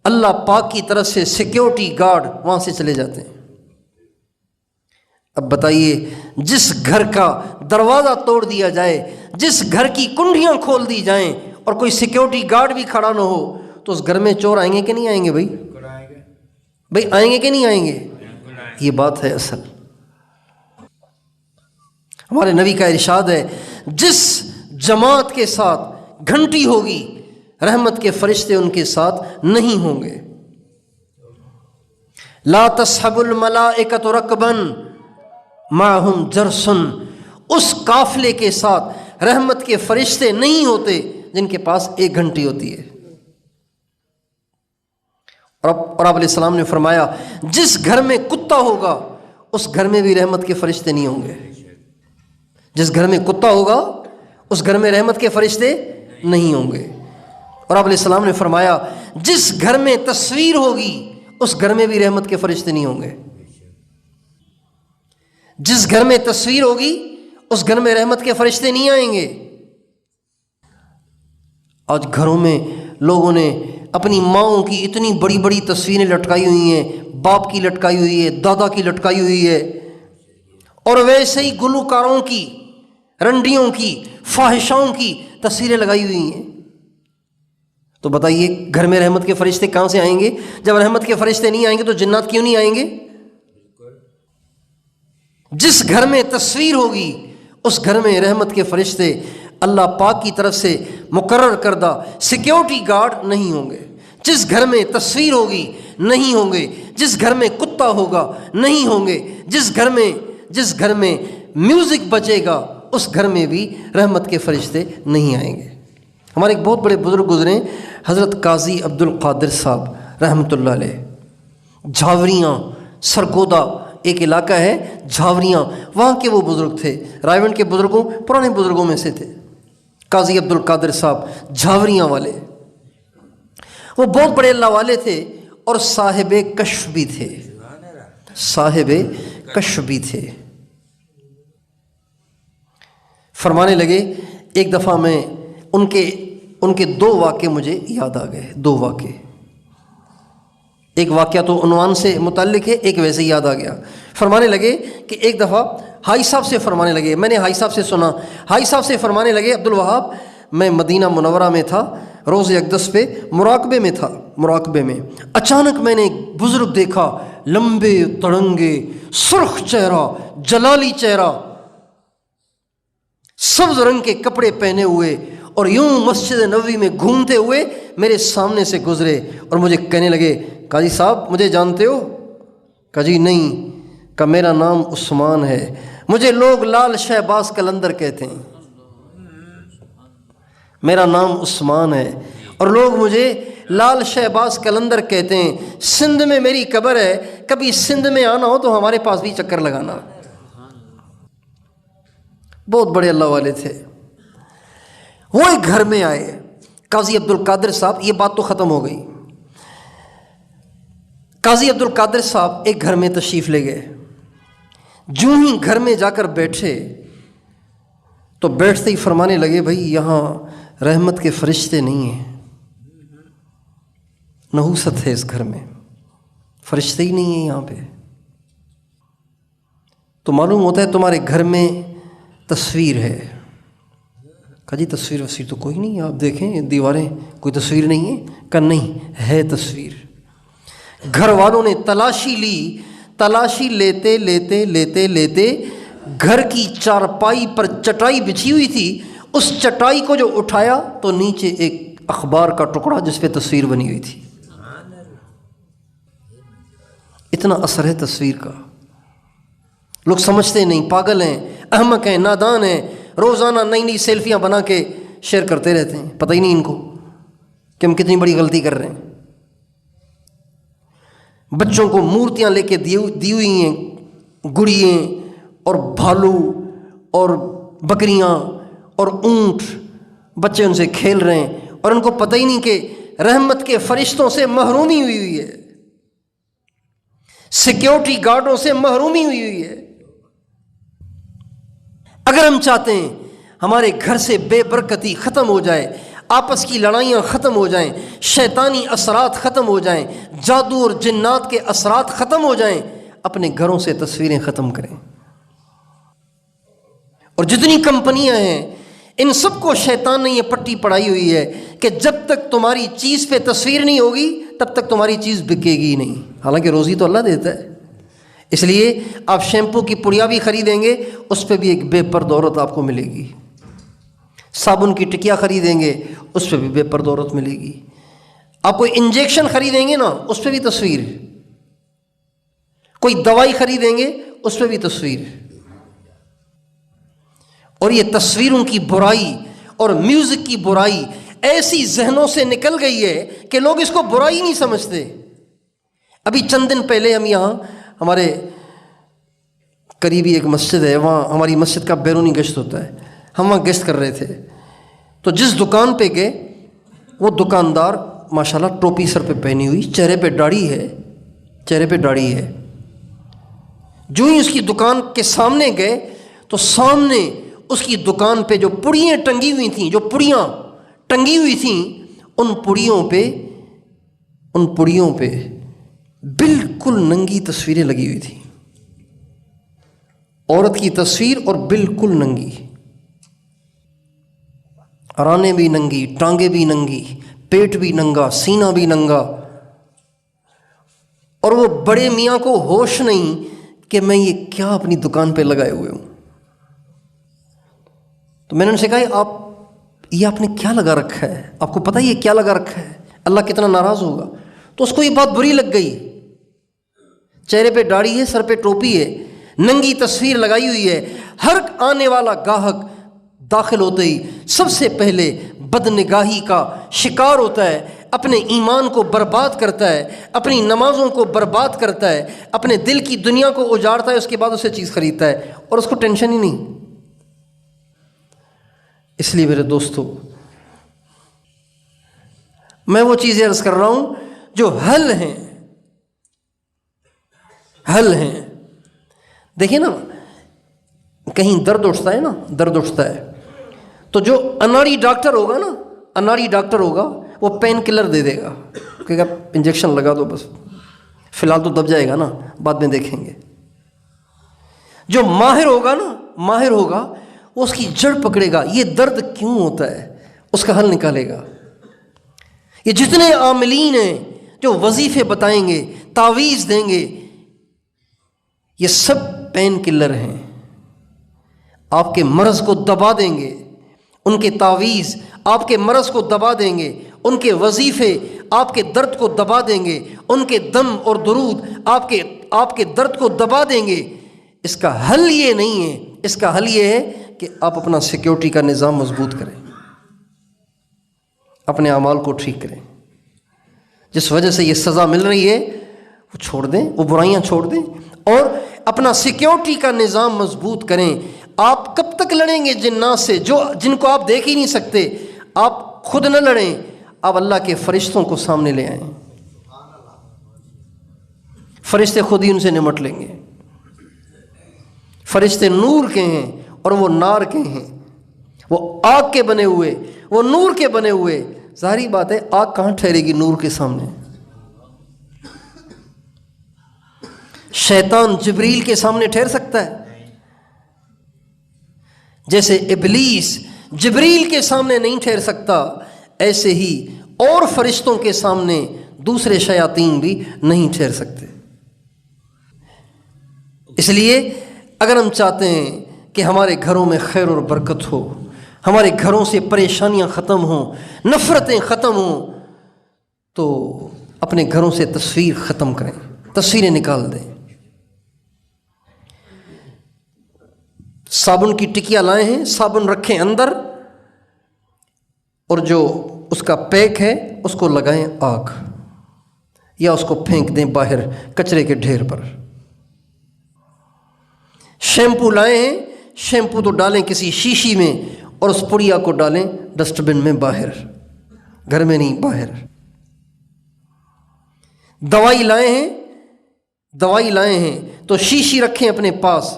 اللہ پاک کی طرف سے سیکیورٹی گارڈ وہاں سے چلے جاتے ہیں۔ اب بتائیے، جس گھر کا دروازہ توڑ دیا جائے، جس گھر کی کنڈیاں کھول دی جائیں اور کوئی سیکیورٹی گارڈ بھی کھڑا نہ ہو تو اس گھر میں چور آئیں گے کہ نہیں آئیں گے؟ بھائی آئیں گے کہ نہیں آئیں گے؟ یہ بات ہے اصل۔ ہمارے نبی کا ارشاد ہے، جس جماعت کے ساتھ گھنٹی ہوگی رحمت کے فرشتے ان کے ساتھ نہیں ہوں گے۔ لا تصحب الملائکۃ رکبا معہم جرس، اس قافلے کے ساتھ رحمت کے فرشتے نہیں ہوتے جن کے پاس ایک گھنٹی ہوتی ہے۔ اور آپ علیہ السلام نے فرمایا، جس گھر میں کتا ہوگا اس گھر میں بھی رحمت کے فرشتے نہیں ہوں گے۔ جس گھر میں کتا ہوگا اس گھر میں رحمت کے فرشتے نہیں ہوں گے۔ اور آپ علیہ السلام نے فرمایا، جس گھر میں تصویر ہوگی اس گھر میں بھی رحمت کے فرشتے نہیں ہوں گے۔ جس گھر میں تصویر ہوگی اس گھر میں رحمت کے فرشتے نہیں آئیں گے۔ آج گھروں میں لوگوں نے اپنی ماؤں کی اتنی بڑی بڑی تصویریں لٹکائی ہوئی ہیں، باپ کی لٹکائی ہوئی ہے، دادا کی لٹکائی ہوئی ہے، اور ویسے ہی گلوکاروں کی، رنڈیوں کی، فاحشاؤں کی تصویریں لگائی ہوئی ہیں۔ تو بتائیے گھر میں رحمت کے فرشتے کہاں سے آئیں گے؟ جب رحمت کے فرشتے نہیں آئیں گے تو جنات کیوں نہیں آئیں گے؟ جس گھر میں تصویر ہوگی اس گھر میں رحمت کے فرشتے اللہ پاک کی طرف سے مقرر کردہ سیکیورٹی گارڈ نہیں ہوں گے۔ جس گھر میں تصویر ہوگی نہیں ہوں گے، جس گھر میں کتا ہوگا نہیں ہوں گے، جس گھر میں میوزک بجے گا اس گھر میں بھی رحمت کے فرشتے نہیں آئیں گے۔ ہمارے ایک بہت بڑے بزرگ گزرے، حضرت قاضی عبد القادر صاحب رحمۃ اللہ علیہ، جھاوریاں سرگودا ایک علاقہ ہے جھاوریاں، وہاں کے وہ بزرگ تھے، رائے گنج کے بزرگوں، پرانے بزرگوں میں سے تھے قاضی عبد القادر صاحب جھاوریاں والے۔ وہ بہت بڑے اللہ والے تھے اور صاحب کشف بھی تھے، صاحب کشف بھی تھے۔ فرمانے لگے، ایک دفعہ میں ان کے دو واقعے مجھے یاد آ گئے، دو واقعے، ایک واقعہ تو عنوان سے متعلق ہے، ایک ویسے یاد آ گیا۔ فرمانے لگے کہ ایک دفعہ حاج صاحب سے فرمانے لگے، میں نے حاج صاحب سے سنا، حاج صاحب سے فرمانے لگے، عبد الوہاب میں مدینہ منورہ میں تھا، روز اقدس پہ مراقبے میں تھا، مراقبے میں اچانک میں نے ایک بزرگ دیکھا، لمبے تڑنگے، سرخ چہرہ، جلالی چہرہ، سبز رنگ کے کپڑے پہنے ہوئے، اور یوں مسجد نبوی میں گھومتے ہوئے میرے سامنے سے گزرے اور مجھے کہنے لگے، قاضی صاحب مجھے جانتے ہو؟ کہا جی نہیں۔ کہا میرا نام عثمان ہے، مجھے لوگ لال شہباز قلندر کہتے ہیں، میرا نام عثمان ہے اور لوگ مجھے لال شہباز قلندر کہتے ہیں، سندھ میں میری قبر ہے، کبھی سندھ میں آنا ہو تو ہمارے پاس بھی چکر لگانا۔ بہت بڑے اللہ والے تھے۔ وہ ایک گھر میں آئے، قاضی عبد القادر صاحب، یہ بات تو ختم ہو گئی، قاضی عبد القادر صاحب ایک گھر میں تشریف لے گئے، جو ہی گھر میں جا کر بیٹھے تو بیٹھتے ہی فرمانے لگے، بھائی یہاں رحمت کے فرشتے نہیں ہیں، نحوست ہے اس گھر میں، فرشتے ہی نہیں ہیں یہاں پہ۔ تو معلوم ہوتا ہے تمہارے گھر میں تصویر ہے۔ کہا جی تصویر تو کوئی نہیں، آپ دیکھیں دیواریں، کوئی تصویر نہیں ہے؟ کہا نہیں ہے تصویر۔ گھر والوں نے تلاشی لی، تلاشی لیتے لیتے لیتے لیتے گھر کی چارپائی پر چٹائی بچھی ہوئی تھی، اس چٹائی کو جو اٹھایا تو نیچے ایک اخبار کا ٹکڑا جس پہ تصویر بنی ہوئی تھی۔ اتنا اثر ہے تصویر کا۔ لوگ سمجھتے نہیں، پاگل ہیں، احمق ہیں، نادان ہیں، روزانہ نئی نئی سیلفیاں بنا کے شیئر کرتے رہتے ہیں، پتہ ہی نہیں ان کو کہ ہم کتنی بڑی غلطی کر رہے ہیں۔ بچوں کو مورتیاں لے کے دی ہوئی ہیں، گڑیے اور بھالو اور بکریاں اور اونٹ، بچے ان سے کھیل رہے ہیں اور ان کو پتہ ہی نہیں کہ رحمت کے فرشتوں سے محرومی ہوئی ہے، سیکیورٹی گارڈوں سے محرومی ہوئی ہے۔ اگر ہم چاہتے ہیں ہمارے گھر سے بے برکتی ختم ہو جائے، آپس کی لڑائیاں ختم ہو جائیں، شیطانی اثرات ختم ہو جائیں، جادو اور جنات کے اثرات ختم ہو جائیں، اپنے گھروں سے تصویریں ختم کریں۔ اور جتنی کمپنیاں ہیں ان سب کو شیطان نے یہ پٹی پڑھائی ہوئی ہے کہ جب تک تمہاری چیز پہ تصویر نہیں ہوگی تب تک تمہاری چیز بکے گی نہیں، حالانکہ روزی تو اللہ دیتا ہے۔ اس لیے آپ شیمپو کی پڑیا بھی خریدیں گے، اس پہ بھی ایک بے پردہ عورت آپ کو ملے گی، صابن کی ٹکیا خریدیں گے اس پہ بھی بے پردہ عورت ملے گی، آپ کوئی انجیکشن خریدیں گے نا اس پہ بھی تصویر، کوئی دوائی خریدیں گے اس پہ بھی تصویر۔ اور یہ تصویروں کی برائی اور میوزک کی برائی ایسی ذہنوں سے نکل گئی ہے کہ لوگ اس کو برائی نہیں سمجھتے۔ ابھی چند دن پہلے ہم یہاں ہمارے قریبی ایک مسجد ہے، وہاں ہماری مسجد کا بیرونی گشت ہوتا ہے، ہم وہاں گشت کر رہے تھے تو جس دکان پہ گئے وہ دکاندار ماشاءاللہ ٹوپی سر پہ پہنی ہوئی، چہرے پہ داڑھی ہے، جو ہی اس کی دکان کے سامنے گئے تو سامنے اس کی دکان پہ جو پڑیاں ٹنگی ہوئی تھیں ان پڑیوں پہ بالکل ننگی تصویریں لگی ہوئی تھیں، عورت کی تصویر اور بالکل ننگی، ارانے بھی ننگی، ٹانگیں بھی ننگی، پیٹ بھی ننگا، سینہ بھی ننگا، اور وہ بڑے میاں کو ہوش نہیں کہ میں یہ کیا اپنی دکان پہ لگائے ہوئے ہوں۔ تو میں نے ان سے کہا یہ آپ نے کیا لگا رکھا ہے، آپ کو پتہ ہے یہ کیا لگا رکھا ہے، اللہ کتنا ناراض ہوگا۔ تو اس کو یہ بات بری لگ گئی، چہرے پہ داڑھی ہے، سر پہ ٹوپی ہے، ننگی تصویر لگائی ہوئی ہے، ہر آنے والا گاہک داخل ہوتے ہی سب سے پہلے بدنگاہی کا شکار ہوتا ہے، اپنے ایمان کو برباد کرتا ہے، اپنی نمازوں کو برباد کرتا ہے، اپنے دل کی دنیا کو اجاڑتا ہے، اس کے بعد اسے چیز خریدتا ہے اور اس کو ٹینشن ہی نہیں۔ اس لیے میرے دوستو، میں وہ چیزیں عرض کر رہا ہوں جو حل ہیں۔ دیکھیں نا، کہیں درد اٹھتا ہے تو جو اناڑی ڈاکٹر ہوگا وہ پین کلر دے دے گا، کہے گا انجیکشن لگا دو، بس فی الحال تو دب جائے گا نا، بعد میں دیکھیں گے۔ جو ماہر ہوگا وہ اس کی جڑ پکڑے گا، یہ درد کیوں ہوتا ہے، اس کا حل نکالے گا۔ یہ جتنے عاملین ہیں جو وظیفے بتائیں گے، تعویذ دیں گے، یہ سب پین کلر ہیں، آپ کے مرض کو دبا دیں گے، ان کے تعویذ آپ کے مرض کو دبا دیں گے، ان کے وظیفے آپ کے درد کو دبا دیں گے، ان کے دم اور درود آپ کے درد کو دبا دیں گے۔ اس کا حل یہ نہیں ہے، اس کا حل یہ ہے کہ آپ اپنا سیکیورٹی کا نظام مضبوط کریں، اپنے اعمال کو ٹھیک کریں، جس وجہ سے یہ سزا مل رہی ہے وہ چھوڑ دیں، وہ برائیاں چھوڑ دیں اور اپنا سیکیورٹی کا نظام مضبوط کریں۔ آپ کب تک لڑیں گے جنات سے جن کو آپ دیکھ ہی نہیں سکتے؟ آپ خود نہ لڑیں، آپ اللہ کے فرشتوں کو سامنے لے آئیں، فرشتے خود ہی ان سے نمٹ لیں گے۔ فرشتے نور کے ہیں اور وہ نار کے ہیں، وہ آگ کے بنے ہوئے، وہ نور کے بنے ہوئے۔ ظاہری بات ہے آگ کہاں ٹھہرے گی نور کے سامنے؟ شیطان جبریل کے سامنے ٹھہر سکتا ہے؟ جیسے ابلیس جبریل کے سامنے نہیں ٹھہر سکتا، ایسے ہی اور فرشتوں کے سامنے دوسرے شیاطین بھی نہیں ٹھہر سکتے۔ اس لیے اگر ہم چاہتے ہیں کہ ہمارے گھروں میں خیر اور برکت ہو، ہمارے گھروں سے پریشانیاں ختم ہوں، نفرتیں ختم ہوں، تو اپنے گھروں سے تصویر ختم کریں، تصویریں نکال دیں۔ صابن کی ٹکیا لائے ہیں، صابن رکھیں اندر، اور جو اس کا پیک ہے اس کو لگائیں آگ، یا اس کو پھینک دیں باہر کچرے کے ڈھیر پر۔ شیمپو لائے ہیں، شیمپو تو ڈالیں کسی شیشی میں، اور اس پڑیا کو ڈالیں ڈسٹ بن میں باہر، گھر میں نہیں باہر۔ دوائی لائے ہیں تو شیشی رکھیں اپنے پاس،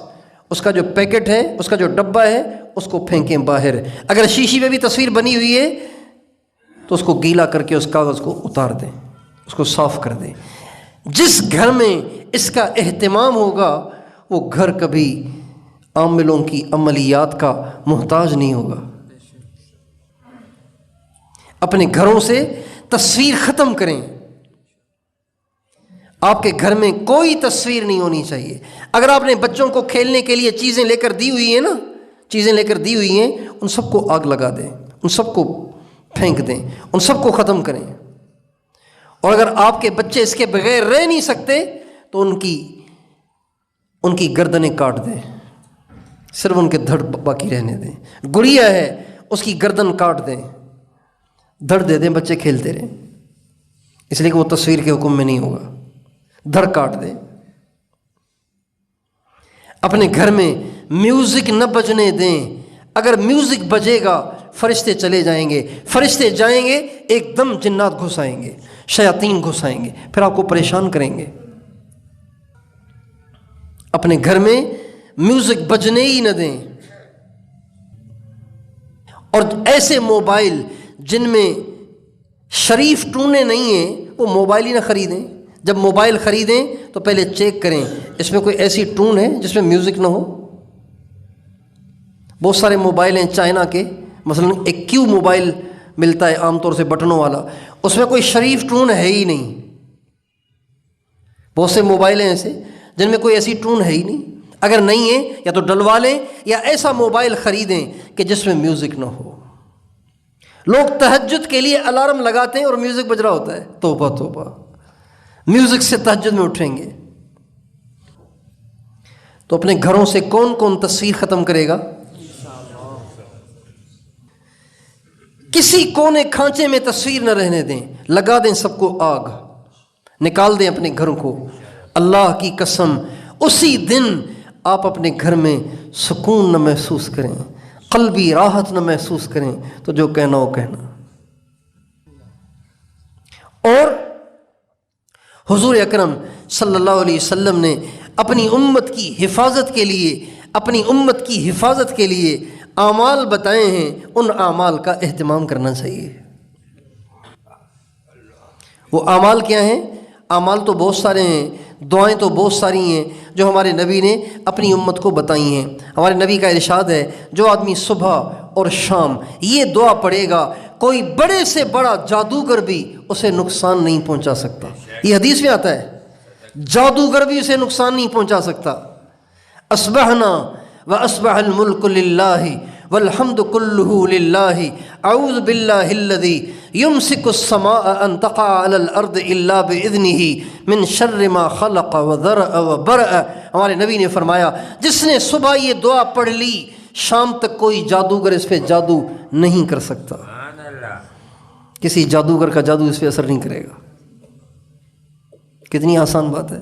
اس کا جو پیکٹ ہے، اس کا جو ڈبہ ہے، اس کو پھینکیں باہر۔ اگر شیشی میں بھی تصویر بنی ہوئی ہے تو اس کو گیلا کر کے اس کاغذ کو اتار دیں، اس کو صاف کر دیں۔ جس گھر میں اس کا اہتمام ہوگا وہ گھر کبھی عاملوں کی عملیات کا محتاج نہیں ہوگا۔ اپنے گھروں سے تصویر ختم کریں۔ آپ کے گھر میں کوئی تصویر نہیں ہونی چاہیے۔ اگر آپ نے بچوں کو کھیلنے کے لیے چیزیں لے کر دی ہوئی ہیں، ان سب کو آگ لگا دیں، ان سب کو پھینک دیں، ان سب کو ختم کریں۔ اور اگر آپ کے بچے اس کے بغیر رہ نہیں سکتے تو ان کی گردنیں کاٹ دیں، صرف ان کے دھڑ باقی رہنے دیں۔ گڑیا ہے، اس کی گردن کاٹ دیں، دھڑ دے دیں، بچے کھیلتے رہیں، اس لیے کہ وہ تصویر کے حکم میں نہیں ہوگا، دھڑ کاٹ دیں۔ اپنے گھر میں میوزک نہ بجنے دیں۔ اگر میوزک بجے گا فرشتے چلے جائیں گے، فرشتے جائیں گے، ایک دم جنات گھس آئیں گے، شیاطین گھس آئیں گے، پھر آپ کو پریشان کریں گے۔ اپنے گھر میں میوزک بجنے ہی نہ دیں۔ اور ایسے موبائل جن میں شریف ٹونیں نہیں ہیں وہ موبائل ہی نہ خریدیں۔ جب موبائل خریدیں تو پہلے چیک کریں اس میں کوئی ایسی ٹون ہے جس میں میوزک نہ ہو۔ بہت سارے موبائل ہیں چائنا کے، مثلا ایک کیو موبائل ملتا ہے عام طور سے بٹنوں والا، اس میں کوئی شریف ٹون ہے ہی نہیں۔ بہت سے موبائل ہیں ایسے جن میں کوئی ایسی ٹون ہے ہی نہیں۔ اگر نہیں ہے یا تو ڈلوا لیں یا ایسا موبائل خریدیں کہ جس میں میوزک نہ ہو۔ لوگ تہجد کے لیے الارم لگاتے ہیں اور میوزک بج رہا ہوتا ہے، توبہ توبہ، میوزک سے تہجد میں اٹھیں گے۔ تو اپنے گھروں سے کون کون تصویر ختم کرے گا؟ کسی کونے کھانچے میں تصویر نہ رہنے دیں، لگا دیں سب کو آگ، نکال دیں اپنے گھروں کو۔ اللہ کی قسم اسی دن آپ اپنے گھر میں سکون نہ محسوس کریں، قلبی راحت نہ محسوس کریں تو جو کہنا ہو کہنا۔ اور حضور اکرم صلی اللہ علیہ وسلم نے اپنی امت کی حفاظت کے لیے اعمال بتائے ہیں، ان اعمال کا اہتمام کرنا چاہیے۔ وہ اعمال کیا ہیں؟ اعمال تو بہت سارے ہیں، دعائیں تو بہت ساری ہیں جو ہمارے نبی نے اپنی امت کو بتائی ہیں۔ ہمارے نبی کا ارشاد ہے جو آدمی صبح اور شام یہ دعا پڑھے گا کوئی بڑے سے بڑا جادوگر بھی اسے نقصان نہیں پہنچا سکتا۔ یہ حدیث میں آتا ہے، جادوگر بھی اسے نقصان نہیں پہنچا سکتا۔ اصبحنا واصبح الملک للہ والحمد کلہ للہ اعوذ باللہ الذی یمسک السماء ان تقع علی الارض الا باذنہ من شر ما خلق وذرأ وبرأ۔ ہمارے نبی نے فرمایا جس نے صبح یہ دعا پڑھ لی شام تک کوئی جادوگر اس پہ جادو نہیں کر سکتا، کسی جادوگر کا جادو اس پہ اثر نہیں کرے گا۔ کتنی آسان بات ہے۔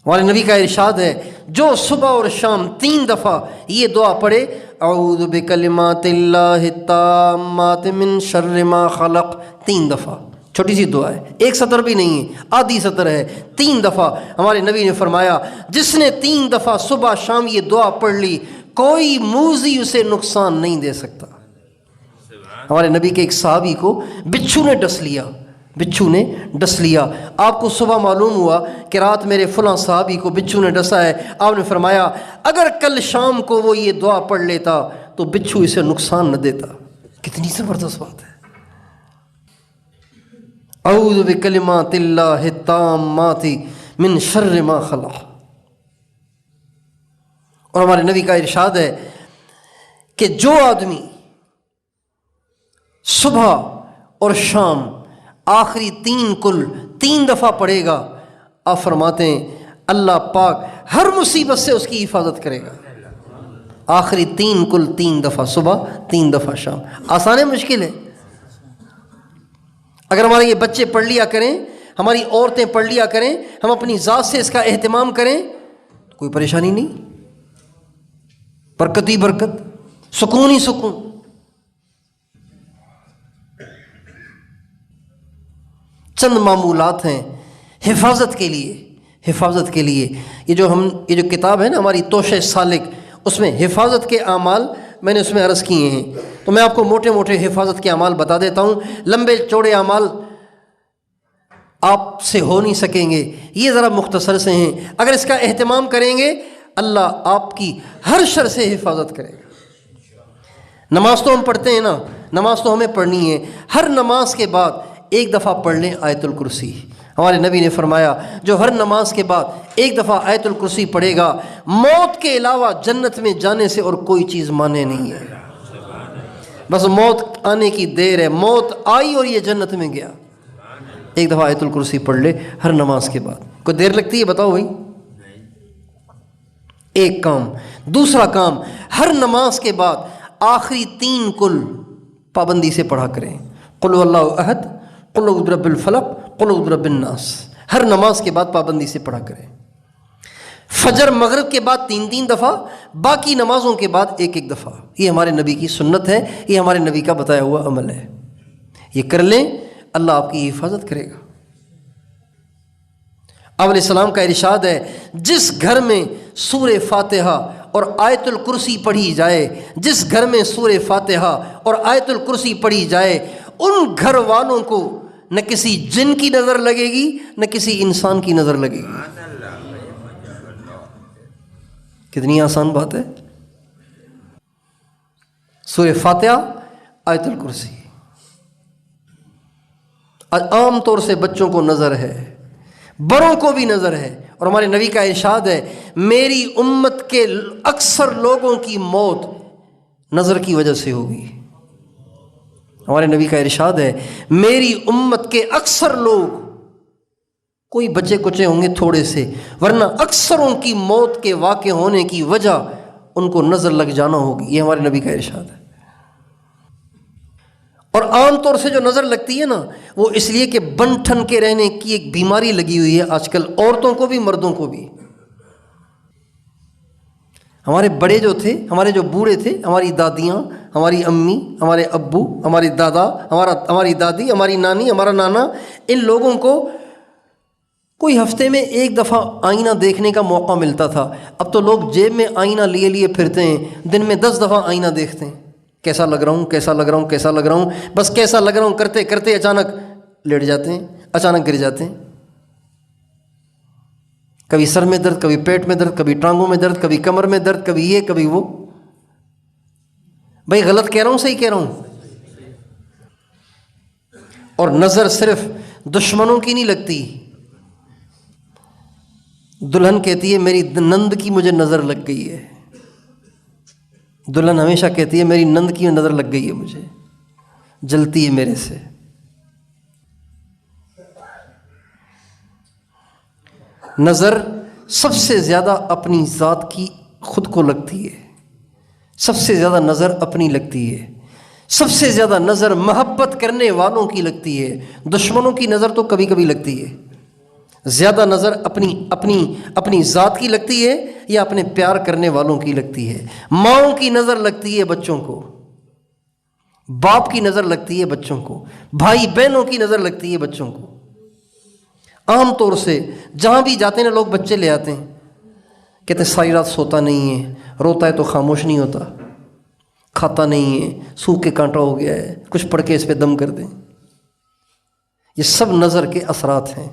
ہمارے نبی کا ارشاد ہے جو صبح اور شام 3 دفعہ یہ دعا پڑھے اعوذ بکلمات اللہ التامات من شر ما خلق، 3 دفعہ، چھوٹی سی دعا ہے، 1 سطر بھی نہیں ہے، آدھی سطر ہے، 3 دفعہ ہمارے نبی نے فرمایا جس نے 3 دفعہ صبح شام یہ دعا پڑھ لی کوئی موذی اسے نقصان نہیں دے سکتا۔ ہمارے نبی کے ایک صحابی کو بچھو نے ڈس لیا، آپ کو صبح معلوم ہوا کہ رات میرے فلاں صحابی کو بچھو نے ڈسا ہے، آپ نے فرمایا اگر کل شام کو وہ یہ دعا پڑھ لیتا تو بچھو اسے نقصان نہ دیتا۔ کتنی زبردست بات ہے۔ اعوذ بکلمات اللہ التامات من شر ما خلق۔ اور ہمارے نبی کا ارشاد ہے کہ جو آدمی صبح اور شام آخری کل 3 دفعہ پڑھے گا، آپ فرماتے ہیں اللہ پاک ہر مصیبت سے اس کی حفاظت کرے گا۔ آخری کل 3 دفعہ صبح، 3 دفعہ شام۔ آسان ہے مشکل ہے؟ اگر ہمارے یہ بچے پڑھ لیا کریں، ہماری عورتیں پڑھ لیا کریں، ہم اپنی ذات سے اس کا اہتمام کریں، تو کوئی پریشانی نہیں، برکت ہی برکت، سکون ہی سکون۔ چند معمولات ہیں حفاظت کے لیے۔ یہ جو کتاب ہے نا ہماری توشہ سالک، اس میں حفاظت کے اعمال میں نے اس میں عرض کیے ہیں، تو میں آپ کو موٹے موٹے حفاظت کے اعمال بتا دیتا ہوں، لمبے چوڑے اعمال آپ سے ہو نہیں سکیں گے، یہ ذرا مختصر سے ہیں۔ اگر اس کا اہتمام کریں گے اللہ آپ کی ہر شر سے حفاظت کرے گا۔ نماز تو ہم پڑھتے ہیں نا، نماز تو ہمیں پڑھنی ہے، ہر نماز کے بعد 1 دفعہ پڑھ لیں آیت الکرسی۔ ہمارے نبی نے فرمایا جو ہر نماز کے بعد 1 دفعہ آیت الکرسی پڑھے گا، موت کے علاوہ جنت میں جانے سے اور کوئی چیز مانے نہیں ہے، بس موت آنے کی دیر ہے، موت آئی اور یہ جنت میں گیا۔ 1 دفعہ آیت الکرسی پڑھ لے ہر نماز کے بعد۔ کوئی دیر لگتی ہے بتاؤ بھائی؟ ایک کام۔ دوسرا کام، ہر نماز کے بعد آخری 3 کل پابندی سے پڑھا کریں، قل هو اللہ احد، قل اعوذ برب الفلق، قل اعوذ برب الناس، ہر نماز کے بعد پابندی سے پڑھا کریں۔ فجر مغرب کے بعد 3 دفعہ، باقی نمازوں کے بعد 1 دفعہ۔ یہ ہمارے نبی کی سنت ہے، یہ ہمارے نبی کا بتایا ہوا عمل ہے، یہ کر لیں اللہ آپ کی حفاظت کرے گا۔ آپ علیہ السلام کا ارشاد ہے جس گھر میں سورہ فاتحہ اور آیت الکرسی پڑھی جائے، جس گھر میں سورہ فاتحہ اور آیت الکرسی پڑھی جائے، ان گھر والوں کو نہ کسی جن کی نظر لگے گی نہ کسی انسان کی نظر لگے گی۔ کتنی آسان بات ہے، سورہ فاتحہ آیت الکرسی۔ عام طور سے بچوں کو نظر ہے، بڑوں کو بھی نظر ہے، اور ہمارے نبی کا ارشاد ہے میری امت کے اکثر لوگوں کی موت نظر کی وجہ سے ہوگی۔ ہمارے نبی کا ارشاد ہے میری امت کے اکثر لوگ، کوئی بچے کچے ہوں گے تھوڑے سے، ورنہ اکثروں کی موت کے واقع ہونے کی وجہ ان کو نظر لگ جانا ہوگی، یہ ہمارے نبی کا ارشاد ہے۔ اور عام طور سے جو نظر لگتی ہے نا وہ اس لیے کہ بن ٹھن کے رہنے کی ایک بیماری لگی ہوئی ہے آج کل، عورتوں کو بھی مردوں کو بھی۔ ہمارے بڑے جو تھے، ہمارے جو بوڑھے تھے، ہماری دادیاں، ہماری امی، ہمارے ابو، ہمارے دادا، ہماری دادی، ہماری نانی، ہمارا نانا، ان لوگوں کو کوئی ہفتے میں 1 دفعہ آئینہ دیکھنے کا موقع ملتا تھا۔ اب تو لوگ جیب میں آئینہ لیے پھرتے ہیں، دن میں 10 دفعہ آئینہ دیکھتے ہیں، کیسا لگ رہا ہوں، کیسا لگ رہا ہوں، کیسا لگ رہا ہوں، بس کیسا لگ رہا ہوں کرتے کرتے اچانک لیٹ جاتے ہیں، اچانک گر جاتے ہیں، کبھی سر میں درد، کبھی پیٹ میں درد، کبھی ٹانگوں میں درد، کبھی کمر میں درد، کبھی یہ کبھی وہ۔ بھائی غلط کہہ رہا ہوں صحیح کہہ رہا ہوں؟ اور نظر صرف دشمنوں کی نہیں لگتی، دلہن کہتی ہے میری نند کی مجھے نظر لگ گئی ہے، دلہن ہمیشہ کہتی ہے میری نند کی نظر لگ گئی ہے، مجھے جلتی ہے میرے سے۔ نظر سب سے زیادہ اپنی ذات کی خود کو لگتی ہے، سب سے زیادہ نظر اپنی لگتی ہے، سب سے زیادہ نظر محبت کرنے والوں کی لگتی ہے، دشمنوں کی نظر تو کبھی کبھی لگتی ہے۔ زیادہ نظر اپنی ذات کی لگتی ہے یا اپنے پیار کرنے والوں کی لگتی ہے۔ ماؤں کی نظر لگتی ہے بچوں کو، باپ کی نظر لگتی ہے بچوں کو، بھائی بہنوں کی نظر لگتی ہے بچوں کو۔ عام طور سے جہاں بھی جاتے ہیں لوگ بچے لے آتے ہیں، کہتے ہیں ساری رات سوتا نہیں ہے، روتا ہے تو خاموش نہیں ہوتا، کھاتا نہیں ہے، سوکھ کے کانٹا ہو گیا ہے، کچھ پڑھ کے اس پہ دم کر دیں۔ یہ سب نظر کے اثرات ہیں۔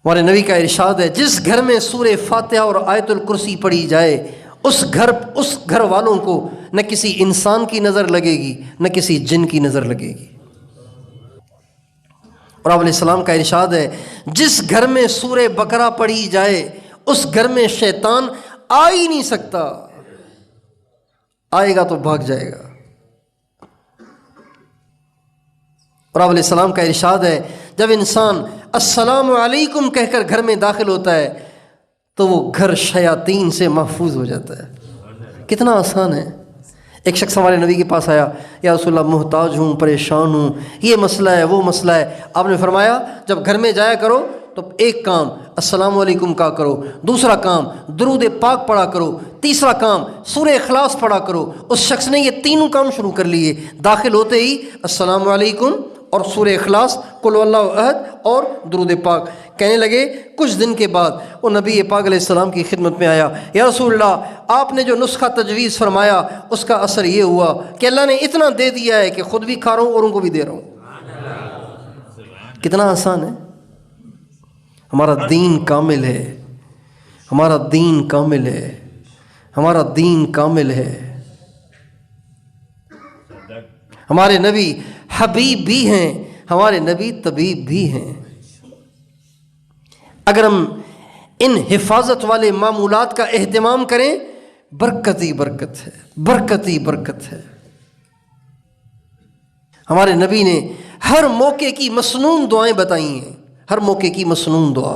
ہمارے نبی کا ارشاد ہے جس گھر میں سورہ فاتحہ اور آیت الکرسی پڑھی جائے اس گھر والوں کو نہ کسی انسان کی نظر لگے گی نہ کسی جن کی نظر لگے گی۔ اور آپ علیہ السلام کا ارشاد ہے جس گھر میں سورہ بقرہ پڑھی جائے اس گھر میں شیطان آ ہی نہیں سکتا۔ آئے گا تو بھاگ جائے گا۔ اور آپ علیہ السلام کا ارشاد ہے جب انسان السلام علیکم کہہ کر گھر میں داخل ہوتا ہے تو وہ گھر شیاطین سے محفوظ ہو جاتا ہے۔ کتنا آسان ہے۔ ایک شخص ہمارے نبی کے پاس آیا، یا رسول اللہ محتاج ہوں، پریشان ہوں، یہ مسئلہ ہے وہ مسئلہ ہے۔ آپ نے فرمایا جب گھر میں جایا کرو تو ایک کام السلام علیکم کہا کرو، دوسرا کام درود پاک پڑھا کرو، تیسرا کام سورہ اخلاص پڑھا کرو۔ اس شخص نے یہ تینوں کام شروع کر لیے، داخل ہوتے ہی السلام علیکم اور سورہ اخلاص، قل هو اللہ احد اور درود پاک۔ کہنے لگے کچھ دن کے بعد وہ نبی پاک علیہ السلام کی خدمت میں آیا، یا رسول اللہ آپ نے جو نسخہ تجویز فرمایا اس کا اثر یہ ہوا کہ اللہ نے اتنا دے دیا ہے کہ خود بھی کھا رہا ہوں اور ان کو بھی دے رہا ہوں۔ کتنا آسان ہے۔ ہمارا دین کامل ہے، ہمارا دین کامل ہے، ہمارا دین کامل ہے۔ ہمارے نبی حبیب بھی ہیں، ہمارے نبی طبیب بھی ہیں۔ اگر ہم ان حفاظت والے معمولات کا اہتمام کریں، برکت ہی برکت ہے، برکت ہی برکت ہے۔ ہمارے نبی نے ہر موقع کی مسنون دعائیں بتائی ہیں، ہر موقع کی مسنون دعا،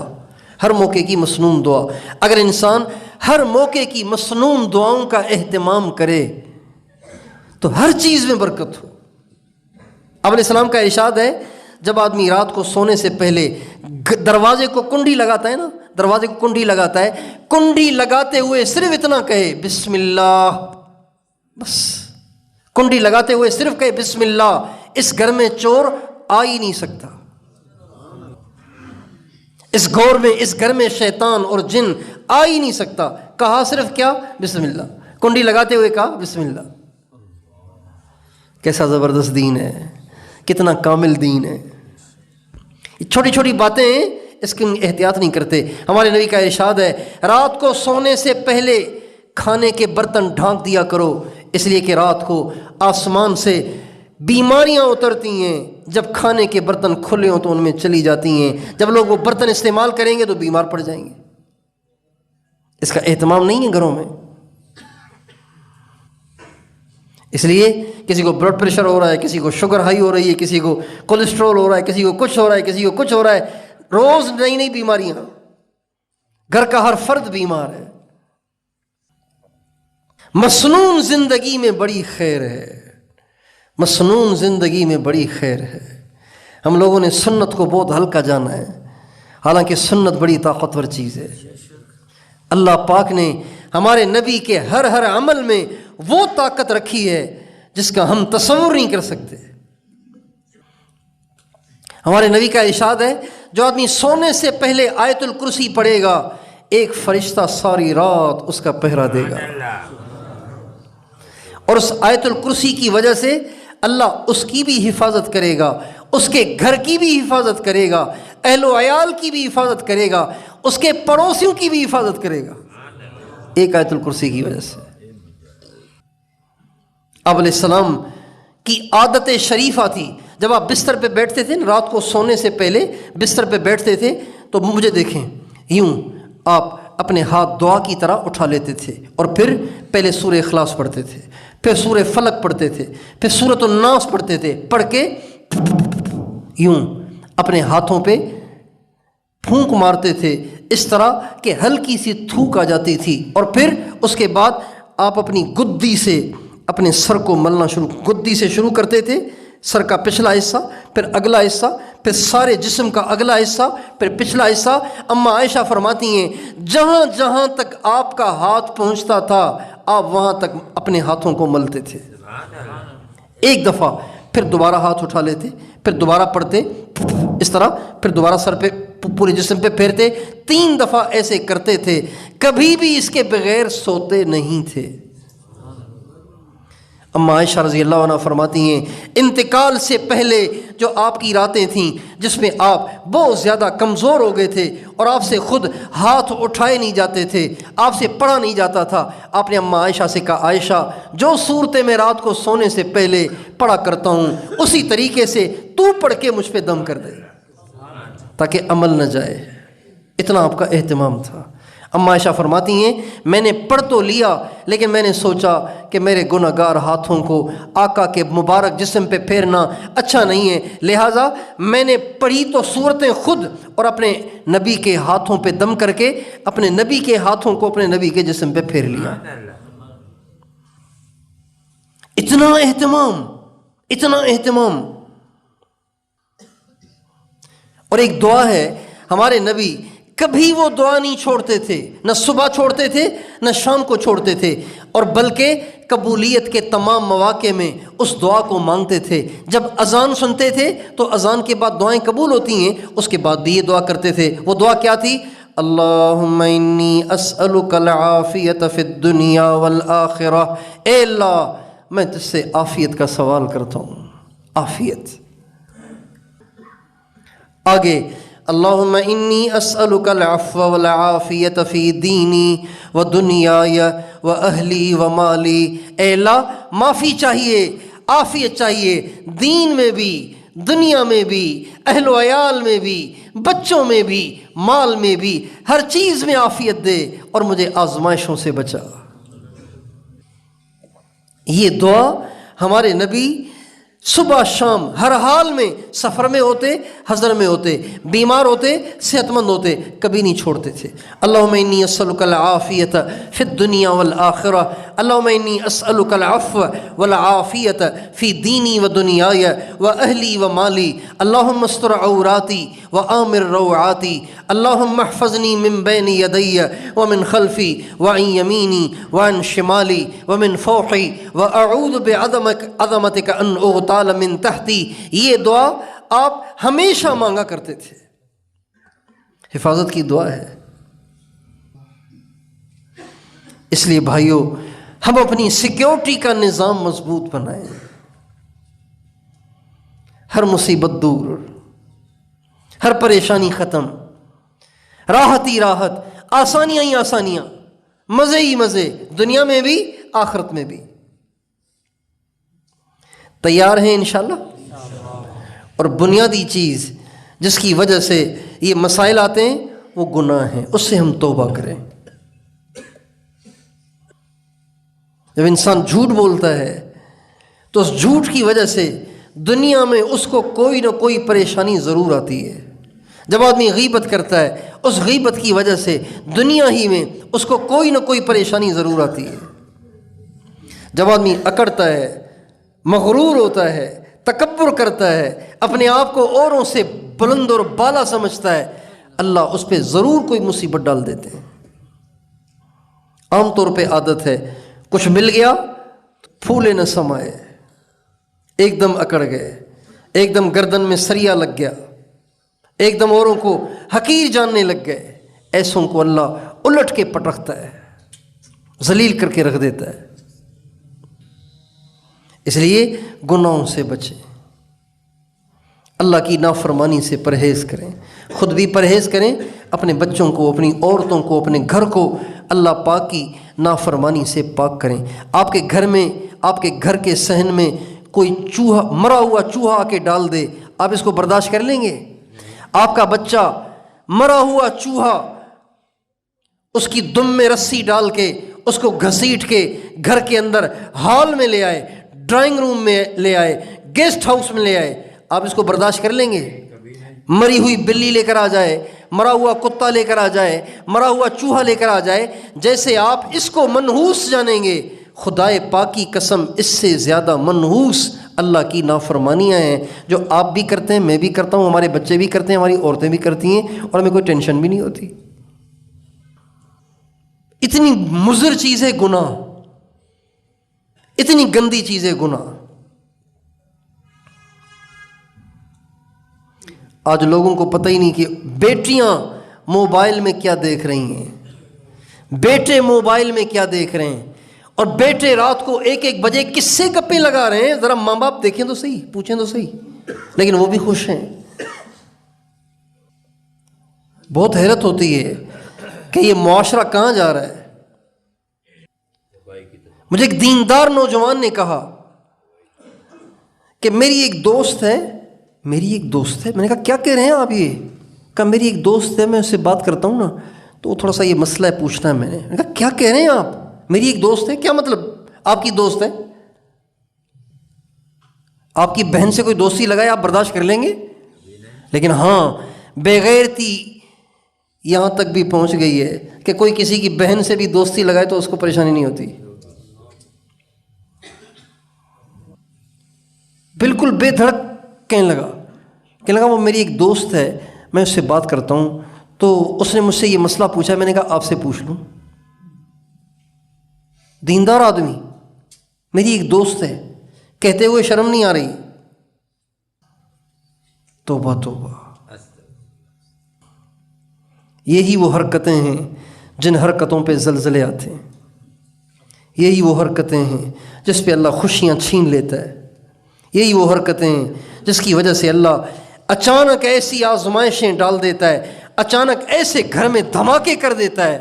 ہر موقع کی مسنون دعا۔ اگر انسان ہر موقع کی مسنون دعاؤں کا اہتمام کرے تو ہر چیز میں برکت ہو۔ آپ علیہ السلام کا ارشاد ہے جب آدمی رات کو سونے سے پہلے دروازے کو کنڈی لگاتا ہے نا، دروازے کو کنڈی لگاتا ہے، کنڈی لگاتے ہوئے صرف اتنا کہے بسم اللہ، بس کنڈی لگاتے ہوئے صرف کہے بسم اللہ، اس گھر میں چور آ ہی نہیں سکتا، اس گھر میں شیطان اور جن آ ہی نہیں سکتا۔ کہا صرف کیا؟ بسم اللہ، کنڈی لگاتے ہوئے کہا بسم اللہ۔ کیسا زبردست دین ہے، کتنا کامل دین ہے۔ چھوٹی چھوٹی باتیں ہیں، اس کی احتیاط نہیں کرتے۔ ہمارے نبی کا ارشاد ہے رات کو سونے سے پہلے کھانے کے برتن ڈھانک دیا کرو، اس لیے کہ رات کو آسمان سے بیماریاں اترتی ہیں، جب کھانے کے برتن کھلے ہوں تو ان میں چلی جاتی ہیں، جب لوگ وہ برتن استعمال کریں گے تو بیمار پڑ جائیں گے۔ اس کا اہتمام نہیں ہے گھروں میں۔ اس لیے کسی کو بلڈ پریشر ہو رہا ہے، کسی کو شوگر ہائی ہو رہی ہے، کسی کو کولیسٹرول ہو رہا ہے، کسی کو کچھ ہو رہا ہے، کسی کو کچھ ہو رہا ہے، روز نئی نئی بیماریاں، گھر کا ہر فرد بیمار ہے۔ مسنون زندگی میں بڑی خیر ہے، مسنون زندگی میں بڑی خیر ہے۔ ہم لوگوں نے سنت کو بہت ہلکا جانا ہے، حالانکہ سنت بڑی طاقتور چیز ہے۔ اللہ پاک نے ہمارے نبی کے ہر عمل میں وہ طاقت رکھی ہے جس کا ہم تصور نہیں کر سکتے۔ ہمارے نبی کا ارشاد ہے جو آدمی سونے سے پہلے آیت الکرسی پڑھے گا، ایک فرشتہ ساری رات اس کا پہرا دے گا، اور اس آیت الکرسی کی وجہ سے اللہ اس کی بھی حفاظت کرے گا، اس کے گھر کی بھی حفاظت کرے گا، اہل و عیال کی بھی حفاظت کرے گا، اس کے پڑوسیوں کی بھی حفاظت کرے گا، ایک آیت الکرسی کی وجہ سے۔ آپ علیہ السلام کی عادت شریفہ تھی، جب آپ بستر پہ بیٹھتے تھے رات کو سونے سے پہلے بستر پہ بیٹھتے تھے تو مجھے دیکھیں یوں آپ اپنے ہاتھ دعا کی طرح اٹھا لیتے تھے، اور پھر پہلے سورہ اخلاص پڑھتے تھے، پھر سورہ فلق پڑھتے تھے، پھر سورۃ الناس پڑھتے تھے، پڑھ کے یوں اپنے ہاتھوں پہ پھونک مارتے تھے، اس طرح کہ ہلکی سی تھوک آ جاتی تھی، اور پھر اس کے بعد آپ اپنی گدی سے اپنے سر کو ملنا گدی سے شروع کرتے تھے، سر کا پچھلا حصہ، پھر اگلا حصہ، پھر سارے جسم کا اگلا حصہ، پھر پچھلا حصہ۔ اما عائشہ فرماتی ہیں جہاں جہاں تک آپ کا ہاتھ پہنچتا تھا آپ وہاں تک اپنے ہاتھوں کو ملتے تھے ایک دفعہ، پھر دوبارہ ہاتھ اٹھا لیتے، پھر دوبارہ پڑھتے اس طرح، پھر دوبارہ سر پہ پورے جسم پہ پھیرتے، 3 دفعہ ایسے کرتے تھے، کبھی بھی اس کے بغیر سوتے نہیں تھے۔ اما عائشہ رضی اللہ عنہ فرماتی ہیں انتقال سے پہلے جو آپ کی راتیں تھیں جس میں آپ بہت زیادہ کمزور ہو گئے تھے اور آپ سے خود ہاتھ اٹھائے نہیں جاتے تھے، آپ سے پڑھا نہیں جاتا تھا، آپ نے اما عائشہ سے کہا عائشہ جو صورتیں میں رات کو سونے سے پہلے پڑھا کرتا ہوں اسی طریقے سے تو پڑھ کے مجھ پہ دم کر دے تاکہ عمل نہ جائے۔ اتنا آپ کا اہتمام تھا۔ اما عائشہ فرماتی ہیں میں نے پڑھ تو لیا لیکن میں نے سوچا کہ میرے گناہ گار ہاتھوں کو آقا کے مبارک جسم پہ پھیرنا اچھا نہیں ہے، لہٰذا میں نے پڑھی تو صورتیں خود اور اپنے نبی کے ہاتھوں پہ دم کر کے اپنے نبی کے ہاتھوں کو اپنے نبی کے جسم پہ پھیر لیا۔ اتنا اہتمام، اتنا اہتمام۔ اور ایک دعا ہے، ہمارے نبی کبھی وہ دعا نہیں چھوڑتے تھے، نہ صبح چھوڑتے تھے نہ شام کو چھوڑتے تھے، اور بلکہ قبولیت کے تمام مواقع میں اس دعا کو مانگتے تھے۔ جب اذان سنتے تھے تو اذان کے بعد دعائیں قبول ہوتی ہیں، اس کے بعد بھی یہ دعا کرتے تھے۔ وہ دعا کیا تھی؟ اللہم انی اسألک العافیت فی الدنیا والآخرہ، اے اللہ میں تجھ سے عافیت کا سوال کرتا ہوں، عافیت۔ آگے اللہم انی اسألک العفو والعافیت فی دینی و دنیای و اہلی و مالی، اے اللہ معافی چاہیے، عافیت چاہیے، دین میں بھی، دنیا میں بھی، اہل و عیال میں بھی، بچوں میں بھی، مال میں بھی، ہر چیز میں عافیت دے اور مجھے آزمائشوں سے بچا۔ یہ دعا ہمارے نبی صبح شام ہر حال میں، سفر میں ہوتے، حضر میں ہوتے، بیمار ہوتے، صحت مند ہوتے، کبھی نہیں چھوڑتے تھے۔ اللہم انی اسألک العافیت فی الدنیا والآخرہ، اللہم انی اسألک العفو والعافیت فی دینی و دنیای و اہلی و مالی، اللہم استر عوراتی و آمر روعاتی، اللہم احفظنی من بین یدی ومن خلفی وعن یمینی وعن شمالی ومن فوقی واعوذ بعظمتک ان اغتال من تحتی۔ یہ دعا آپ ہمیشہ مانگا کرتے تھے، حفاظت کی دعا ہے۔ اس لیے بھائیوں، ہم اپنی سیکیورٹی کا نظام مضبوط بنائیں، ہر مصیبت دور، ہر پریشانی ختم، راحت ہی راحت، آسانیاں ہی آسانیاں، مزے ہی مزے، دنیا میں بھی آخرت میں بھی۔ تیار ہیں انشاءاللہ؟ اور بنیادی چیز جس کی وجہ سے یہ مسائل آتے ہیں وہ گناہ ہیں، اس سے ہم توبہ کریں۔ جب انسان جھوٹ بولتا ہے تو اس جھوٹ کی وجہ سے دنیا میں اس کو کوئی نہ کوئی پریشانی ضرور آتی ہے۔ جب آدمی غیبت کرتا ہے اس غیبت کی وجہ سے دنیا ہی میں اس کو کوئی نہ کوئی پریشانی ضرور آتی ہے۔ جب آدمی اکڑتا ہے، مغرور ہوتا ہے، تکبر کرتا ہے، اپنے آپ کو اوروں سے بلند اور بالا سمجھتا ہے، اللہ اس پہ ضرور کوئی مصیبت ڈال دیتے ہیں۔ عام طور پہ عادت ہے، کچھ مل گیا پھولے نہ سمائے، ایک دم اکڑ گئے، ایک دم گردن میں سریا لگ گیا، ایک دم اوروں کو حقیر جاننے لگ گئے۔ ایسوں کو اللہ الٹ کے پٹکتا ہے، ذلیل کر کے رکھ دیتا ہے۔ اس لیے گناہوں سے بچیں، اللہ کی نافرمانی سے پرہیز کریں، خود بھی پرہیز کریں، اپنے بچوں کو، اپنی عورتوں کو، اپنے گھر کو اللہ پاک کی نافرمانی سے پاک کریں۔ آپ کے گھر میں، آپ کے گھر کے صحن میں کوئی چوہا، مرا ہوا چوہا آ کے ڈال دے، آپ اس کو برداشت کر لیں گے؟ آپ کا بچہ مرا ہوا چوہا اس کی دم میں رسی ڈال کے، اس کو گھسیٹ کے گھر کے اندر ہال میں لے آئے، ڈرائنگ روم میں لے آئے، گیسٹ ہاؤس میں لے آئے، آپ اس کو برداشت کر لیں گے؟ مری ہوئی بلی لے کر آ جائے، مرا ہوا کتا لے کر آ جائے، مرا ہوا چوہا لے کر آ جائے، جیسے آپ اس کو منحوس جانیں گے، خدائے پاک کی قسم اس سے زیادہ منحوس اللہ کی نافرمانیاں ہیں جو آپ بھی کرتے ہیں، میں بھی کرتا ہوں، ہمارے بچے بھی کرتے ہیں، ہماری عورتیں بھی کرتی ہیں، اور ہمیں کوئی ٹینشن بھی نہیں ہوتی۔ اتنی مضر چیز ہے گناہ، اتنی گندی چیز ہے گناہ۔ آج لوگوں کو پتہ ہی نہیں کہ بیٹیاں موبائل میں کیا دیکھ رہی ہیں، بیٹے موبائل میں کیا دیکھ رہے ہیں، اور بیٹے رات کو 1-1 بجے کس سے گپیں لگا رہے ہیں۔ ذرا ماں باپ دیکھیں تو صحیح، پوچھیں تو صحیح، لیکن وہ بھی خوش ہیں۔ بہت حیرت ہوتی ہے کہ یہ معاشرہ کہاں جا رہا ہے۔ مجھے ایک دیندار نوجوان نے کہا کہ میری ایک دوست ہے، میں نے کہا کیا کہہ رہے ہیں آپ؟ یہ کہا میری ایک دوست ہے، میں اس سے بات کرتا ہوں نا تو وہ تھوڑا سا یہ مسئلہ پوچھنا ہے. میں نے کہا کیا کہہ رہے ہیں آپ؟ میری ایک دوست ہے. کیا مطلب آپ کی دوست ہے؟ آپ کی بہن سے کوئی دوستی لگائے آپ برداشت کر لیں گے؟ لیکن ہاں بےغیرتی یہاں تک بھی پہنچ گئی ہے کہ کوئی کسی کی بہن سے بھی دوستی لگائے تو اس کو پریشانی نہیں ہوتی. بالکل بے دھڑک کہنے لگا وہ میری ایک دوست ہے، میں اس سے بات کرتا ہوں، تو اس نے مجھ سے یہ مسئلہ پوچھا. میں نے کہا آپ سے پوچھ لوں. دیندار آدمی، میری ایک دوست ہے، کہتے ہوئے شرم نہیں آ رہی. توبہ توبہ. یہی وہ حرکتیں ہیں جن حرکتوں پہ زلزلے آتے ہیں. یہی وہ حرکتیں ہیں جس پہ اللہ خوشیاں چھین لیتا ہے. یہی وہ حرکتیں ہیں جس کی وجہ سے اللہ اچانک ایسی آزمائشیں ڈال دیتا ہے، اچانک ایسے گھر میں دھماکے کر دیتا ہے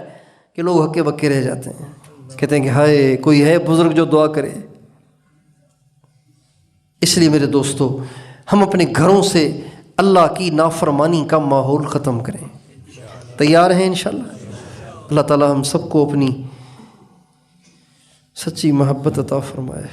کہ لوگ ہکے بکے رہ جاتے ہیں، کہتے ہیں کہ ہائے کوئی ہے بزرگ جو دعا کرے. اس لیے میرے دوستو، ہم اپنے گھروں سے اللہ کی نافرمانی کا ماحول ختم کریں. تیار ہیں انشاءاللہ؟ اللہ تعالی ہم سب کو اپنی سچی محبت عطا فرمائے.